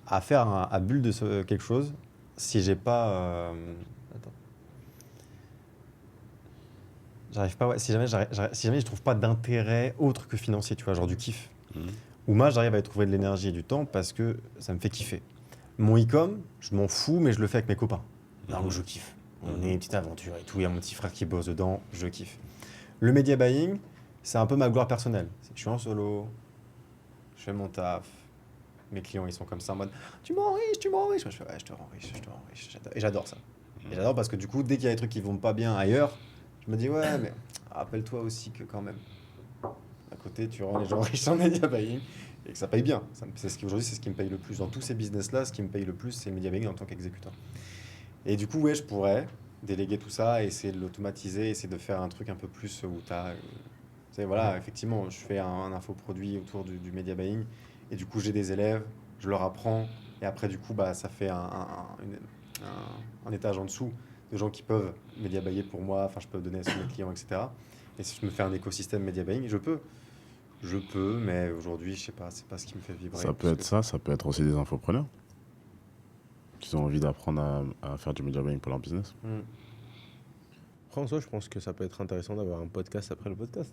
[SPEAKER 3] à faire à bulle de quelque chose si j'ai pas. Attends. J'arrive pas, ouais, si jamais je trouve pas d'intérêt autre que financier, tu vois, genre du kiff. Ou moi, j'arrive à y trouver de l'énergie et du temps parce que ça me fait kiffer. Mon e-com, je m'en fous, mais je le fais avec mes copains. Donc je kiffe. On est une petite aventure et tout. Il y a mon petit frère qui bosse dedans, je kiffe. Le media buying, c'est un peu ma gloire personnelle. Je suis en solo, je fais mon taf. Mes clients, ils sont comme ça en mode tu m'enriches. Je fais ouais, je te rends riche. Et j'adore ça. Et j'adore parce que du coup, dès qu'il y a des trucs qui vont pas bien ailleurs, je me dis ouais, mais rappelle-toi aussi que quand même, à côté, tu rends les gens riches en media buying et que ça paye bien. Aujourd'hui, c'est ce qui me paye le plus. Dans tous ces business-là, ce qui me paye le plus, c'est le media buying en tant qu'exécutant. Et du coup, ouais, je pourrais déléguer tout ça, essayer de l'automatiser, essayer de faire un truc un peu plus où tu as... voilà, effectivement, je fais un infoproduit autour du media buying et du coup, j'ai des élèves, je leur apprends et après, du coup, ça fait un étage en dessous de gens qui peuvent media buyer pour moi, enfin, je peux donner à mes clients, etc. Et si je me fais un écosystème media buying, je peux, mais aujourd'hui, je sais pas, c'est pas ce qui me fait vibrer.
[SPEAKER 1] Ça peut être ça peut être aussi des infopreneurs qui ont envie d'apprendre à faire du media buying pour leur business.
[SPEAKER 2] François, je pense que ça peut être intéressant d'avoir un podcast après le podcast.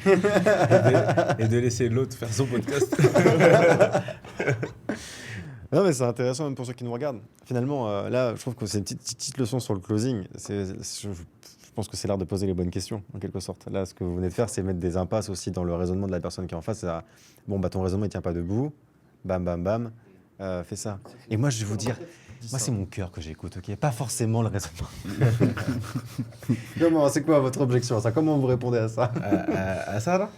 [SPEAKER 2] et de laisser l'autre faire son podcast.
[SPEAKER 3] Non, mais c'est intéressant même pour ceux qui nous regardent. Finalement, là, je trouve que c'est une petite leçon sur le closing. Je pense que c'est l'art de poser les bonnes questions, en quelque sorte. Là, ce que vous venez de faire, c'est mettre des impasses aussi dans le raisonnement de la personne qui est en face. Ton raisonnement, il tient pas debout. Bam, bam, bam. Fais ça. Et moi, je vais vous dire, moi, c'est mon cœur que j'écoute, ok? Pas forcément le raisonnement. C'est quoi votre objection à ça? Comment vous répondez à ça?
[SPEAKER 2] À ça, là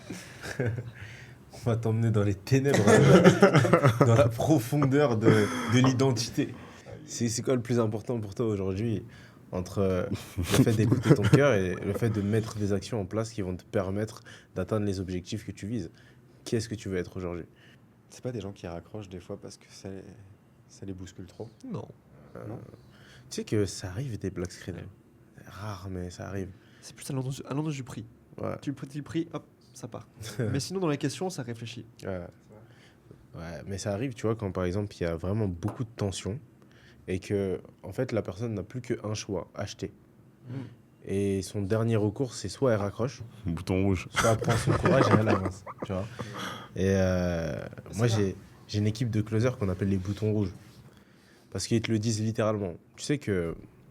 [SPEAKER 2] on va t'emmener dans les ténèbres, dans la profondeur de l'identité. C'est quoi le plus important pour toi aujourd'hui entre le fait d'écouter ton cœur et le fait de mettre des actions en place qui vont te permettre d'atteindre les objectifs que tu vises? Qui est-ce que tu veux être aujourd'hui?
[SPEAKER 3] C'est pas des gens qui raccrochent des fois parce que ça les bouscule trop?
[SPEAKER 4] Non.
[SPEAKER 3] Non.
[SPEAKER 2] Tu sais que ça arrive des black screeners. C'est rare, mais ça arrive.
[SPEAKER 4] C'est plus à l'endroit du prix.
[SPEAKER 2] Ouais.
[SPEAKER 4] Tu le prix, hop, ça part. Mais sinon, dans les questions, ça réfléchit.
[SPEAKER 2] Ouais, mais ça arrive, tu vois, quand par exemple, il y a vraiment beaucoup de tension et que, en fait, la personne n'a plus qu'un choix, acheter. Et son dernier recours, c'est soit elle raccroche,
[SPEAKER 1] Bouton rouge.
[SPEAKER 2] soit elle prend son courage et elle avance, tu vois. Et moi, j'ai une équipe de closers qu'on appelle les boutons rouges. Parce qu'ils te le disent littéralement.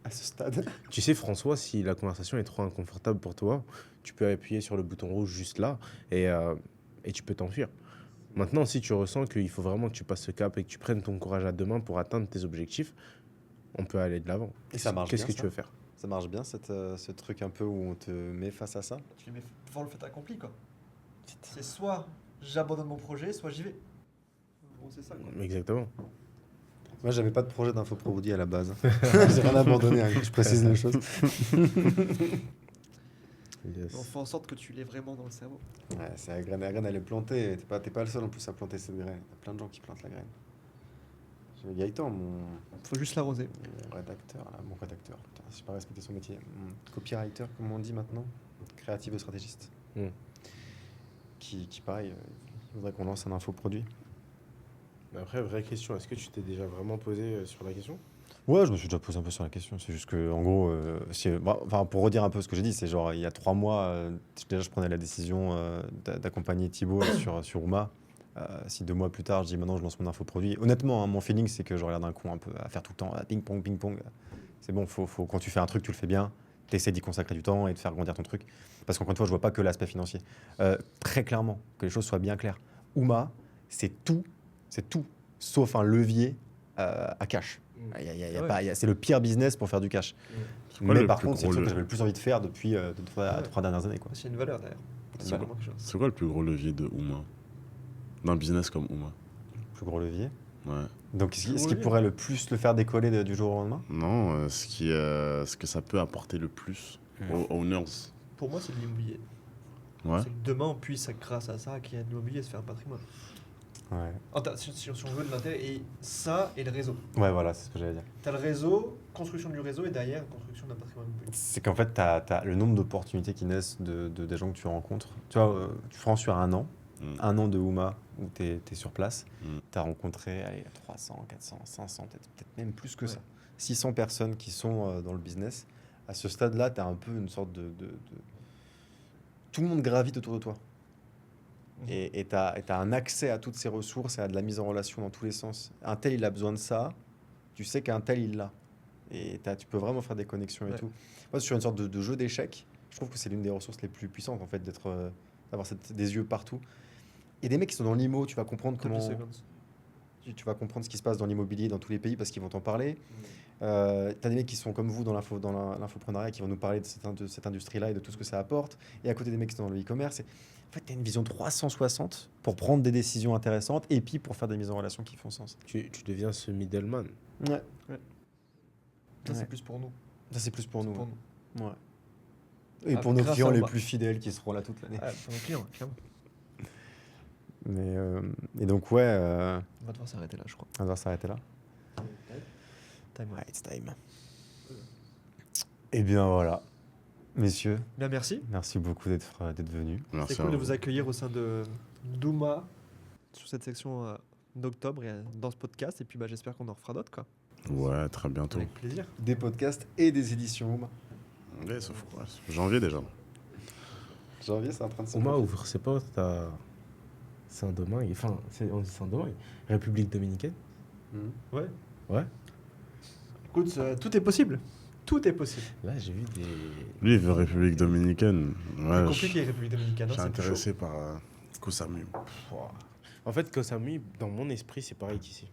[SPEAKER 3] À ce stade.
[SPEAKER 2] Tu sais, François, si la conversation est trop inconfortable pour toi, tu peux appuyer sur le bouton rouge juste là et tu peux t'enfuir. Maintenant, si tu ressens qu'il faut vraiment que tu passes ce cap et que tu prennes ton courage à deux mains pour atteindre tes objectifs, on peut aller de l'avant.
[SPEAKER 3] Et ça marche
[SPEAKER 2] Qu'est-ce
[SPEAKER 3] bien,
[SPEAKER 2] que tu
[SPEAKER 3] ça
[SPEAKER 2] veux faire?
[SPEAKER 3] Ça marche bien, ce truc un peu où on te met face à ça.
[SPEAKER 4] Tu les mets devant le fait accompli, quoi. C'est soit j'abandonne mon projet, soit j'y vais. Bon, c'est ça, quoi.
[SPEAKER 2] Exactement.
[SPEAKER 3] Moi, j'avais pas de projet d'infoproduit à la base. J'ai rien abandonné, hein, je précise les choses.
[SPEAKER 2] Yes.
[SPEAKER 4] On fait en sorte que tu l'aies vraiment dans le cerveau.
[SPEAKER 3] Ouais, c'est la graine, elle est plantée. T'es pas le seul en plus à planter cette graine. Il y a plein de gens qui plantent la graine. J'ai Gaëtan, mon
[SPEAKER 4] Faut juste l'arroser.
[SPEAKER 3] rédacteur, là, mon rédacteur. Putain, j'ai pas respecté son métier. Mon copywriter, comme on dit maintenant, créatif stratégiste.
[SPEAKER 2] Mm.
[SPEAKER 3] Qui pareil, il voudrait qu'on lance un infoproduit.
[SPEAKER 2] Mais après, vraie question, est-ce que tu t'es déjà vraiment posé sur la question?
[SPEAKER 3] Ouais, je me suis déjà posé un peu sur la question. C'est juste que, en gros, pour redire un peu ce que j'ai dit, c'est genre il y a 3 mois, déjà je prenais la décision d'accompagner Thibaut sur Uma. Si 2 mois plus tard, je dis maintenant je lance mon infoproduit. Honnêtement, hein, mon feeling, c'est que j'aurais l'air d'un con un peu à faire tout le temps ping-pong, ping-pong. C'est bon, quand tu fais un truc, tu le fais bien. Tu essaies d'y consacrer du temps et de faire grandir ton truc. Parce qu'encore une fois, je vois pas que l'aspect financier. Très clairement, que les choses soient bien claires. Uma, c'est tout, sauf un levier à cash. C'est le pire business pour faire du cash.
[SPEAKER 1] quoi
[SPEAKER 3] Mais
[SPEAKER 1] le
[SPEAKER 3] par
[SPEAKER 1] plus
[SPEAKER 3] contre, c'est le
[SPEAKER 1] gros
[SPEAKER 3] truc que
[SPEAKER 1] le-
[SPEAKER 3] j'avais le plus envie de faire depuis les 3 dernières années, quoi.
[SPEAKER 4] C'est une valeur d'ailleurs.
[SPEAKER 3] Une
[SPEAKER 4] C'est
[SPEAKER 3] valeur.
[SPEAKER 4] vraiment quelque chose.
[SPEAKER 1] C'est quoi le plus gros levier de Uma? D'un business comme Uma?
[SPEAKER 3] Plus gros levier.
[SPEAKER 1] Ouais.
[SPEAKER 3] Donc, ce qui
[SPEAKER 4] levier.
[SPEAKER 3] pourrait le plus le faire décoller du jour au lendemain?
[SPEAKER 1] Non, ce que ça peut apporter le plus aux owners.
[SPEAKER 4] Pour moi, c'est de l'immobilier.
[SPEAKER 1] Ouais.
[SPEAKER 4] C'est que demain, on puisse, grâce à ça, qu'il y ait de l'immobilier, se faire un patrimoine.
[SPEAKER 3] Ouais.
[SPEAKER 4] Si on veut de l'intérêt, et ça et le réseau.
[SPEAKER 3] Ouais, voilà, c'est ce que j'allais dire.
[SPEAKER 4] Tu as le réseau, construction du réseau, et derrière, construction d'un patrimoine immobilier.
[SPEAKER 3] C'est qu'en fait, tu as le nombre d'opportunités qui naissent des gens que tu rencontres. Tu vois, tu prends sur un an de Uma où tu es sur place, tu as rencontré 300, 400, 500, peut-être même plus que ça. 600 personnes qui sont dans le business. À ce stade-là, tu as un peu une sorte de... Tout le monde gravite autour de toi. Et tu as un accès à toutes ces ressources et à de la mise en relation dans tous les sens. Un tel, il a besoin de ça. Tu sais qu'un tel, il l'a. Et tu peux vraiment faire des connexions et
[SPEAKER 4] Ouais.
[SPEAKER 3] tout. Moi, sur une sorte de jeu d'échecs, je trouve que c'est l'une des ressources les plus puissantes, en fait, d'avoir des yeux partout. Et des mecs qui sont dans l'IMO, tu vas comprendre comment... Tu vas comprendre ce qui se passe dans l'immobilier dans tous les pays parce qu'ils vont t'en parler. T'as des mecs qui sont comme vous dans l'infopreneuriat qui vont nous parler de cette industrie-là et de tout ce que ça apporte. Et à côté des mecs qui sont dans le e-commerce. En fait, tu as une vision 360 pour prendre des décisions intéressantes et puis pour faire des mises en relation qui font sens.
[SPEAKER 2] Tu deviens ce middleman.
[SPEAKER 3] Ouais.
[SPEAKER 4] Ça, c'est
[SPEAKER 3] Ouais.
[SPEAKER 4] plus pour nous.
[SPEAKER 3] Ça, c'est plus pour
[SPEAKER 4] C'est
[SPEAKER 3] nous.
[SPEAKER 4] pour nous.
[SPEAKER 3] Ouais. Et
[SPEAKER 4] Ah,
[SPEAKER 3] pour nos
[SPEAKER 4] grâce
[SPEAKER 3] clients
[SPEAKER 4] à
[SPEAKER 3] les
[SPEAKER 4] Uma.
[SPEAKER 3] plus fidèles qui seront là toute l'année.
[SPEAKER 4] Ah, pour nos clients, clairement.
[SPEAKER 3] Mais, et donc, ouais,
[SPEAKER 4] On va devoir s'arrêter là, je crois.
[SPEAKER 3] on va s'arrêter là.
[SPEAKER 4] Time.
[SPEAKER 3] Ouais, it's time. Et bien voilà. Messieurs,
[SPEAKER 4] Bien, merci.
[SPEAKER 3] merci beaucoup d'être venus.
[SPEAKER 1] Merci
[SPEAKER 4] C'est
[SPEAKER 1] à
[SPEAKER 4] cool de
[SPEAKER 1] vous.
[SPEAKER 4] vous accueillir au sein de Douma sur cette section d'octobre et dans ce podcast. Et puis, j'espère qu'on en refera d'autres, quoi.
[SPEAKER 1] Ouais, très bientôt.
[SPEAKER 4] Avec plaisir.
[SPEAKER 3] Des podcasts et des éditions Uma.
[SPEAKER 1] Ouais, sauf quoi. Janvier déjà.
[SPEAKER 3] Janvier, c'est en train de se
[SPEAKER 2] Uma,
[SPEAKER 3] passer.
[SPEAKER 2] ouvre ses portes à Saint-Domingue. Enfin, on dit Saint-Domingue. République dominicaine.
[SPEAKER 4] Ouais.
[SPEAKER 2] Ouais.
[SPEAKER 4] Écoute, tout est possible. Tout est possible.
[SPEAKER 2] Là, j'ai vu des.
[SPEAKER 1] Lui, il veut République dominicaine.
[SPEAKER 4] C'est
[SPEAKER 1] Ouais,
[SPEAKER 4] compliqué, République dominicaine.
[SPEAKER 1] je suis
[SPEAKER 4] hein, c'est plus chaud.
[SPEAKER 1] intéressé par Koh Samui.
[SPEAKER 2] En fait, Koh Samui, dans mon esprit, c'est pareil qu'ici.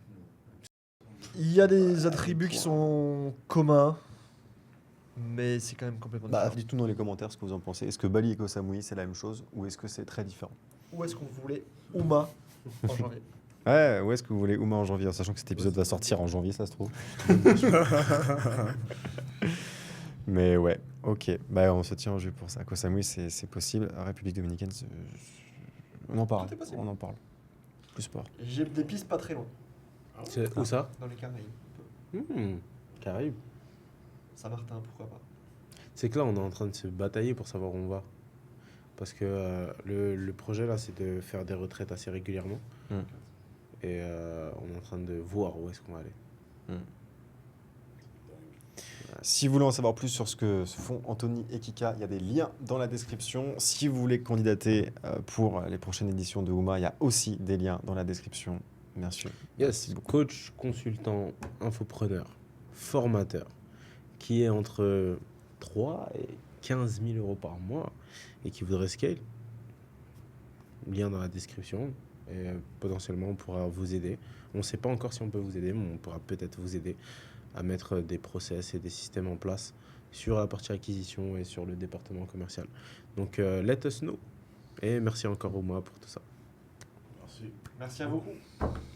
[SPEAKER 4] Il y a des attributs qui sont communs, mais c'est quand même complètement différent.
[SPEAKER 3] Dites-nous dans les commentaires ce que vous en pensez. Est-ce que Bali et Koh Samui, c'est la même chose ou est-ce que c'est très différent?
[SPEAKER 4] Où est-ce qu'on voulait Uma en janvier?
[SPEAKER 3] Ouais, où est-ce que vous voulez Uma en janvier, en sachant que cet épisode va sortir en janvier, ça se trouve. Mais ouais, ok. On se tient au jeu pour ça. Koh Samui, c'est possible. République dominicaine, on en parle.
[SPEAKER 4] Tout est possible.
[SPEAKER 3] On en parle. Plus sport.
[SPEAKER 4] J'ai des pistes pas très loin.
[SPEAKER 2] C'est où ça?
[SPEAKER 4] Dans les Caraïbes.
[SPEAKER 2] Caraïbes.
[SPEAKER 4] Saint-Martin, pourquoi pas.
[SPEAKER 2] C'est que là, on est en train de se batailler pour savoir où on va. Parce que le projet, là, c'est de faire des retraites assez régulièrement.
[SPEAKER 3] Mm.
[SPEAKER 2] Et on est en train de voir où est-ce qu'on va aller.
[SPEAKER 3] Si vous voulez en savoir plus sur ce que font Anthony et Kika, il y a des liens dans la description. Si vous voulez candidater pour les prochaines éditions de Houma, il y a aussi des liens dans la description. Merci.
[SPEAKER 2] Yes, coach, consultant, infopreneur, formateur, qui est entre 3 et 15 000 euros par mois et qui voudrait scale. Lien dans la description. Et potentiellement, on pourra vous aider. On ne sait pas encore si on peut vous aider, mais on pourra peut-être vous aider à mettre des process et des systèmes en place sur la partie acquisition et sur le département commercial. Donc, let us know. Et merci encore au mois pour tout ça.
[SPEAKER 1] Merci.
[SPEAKER 3] Merci à vous.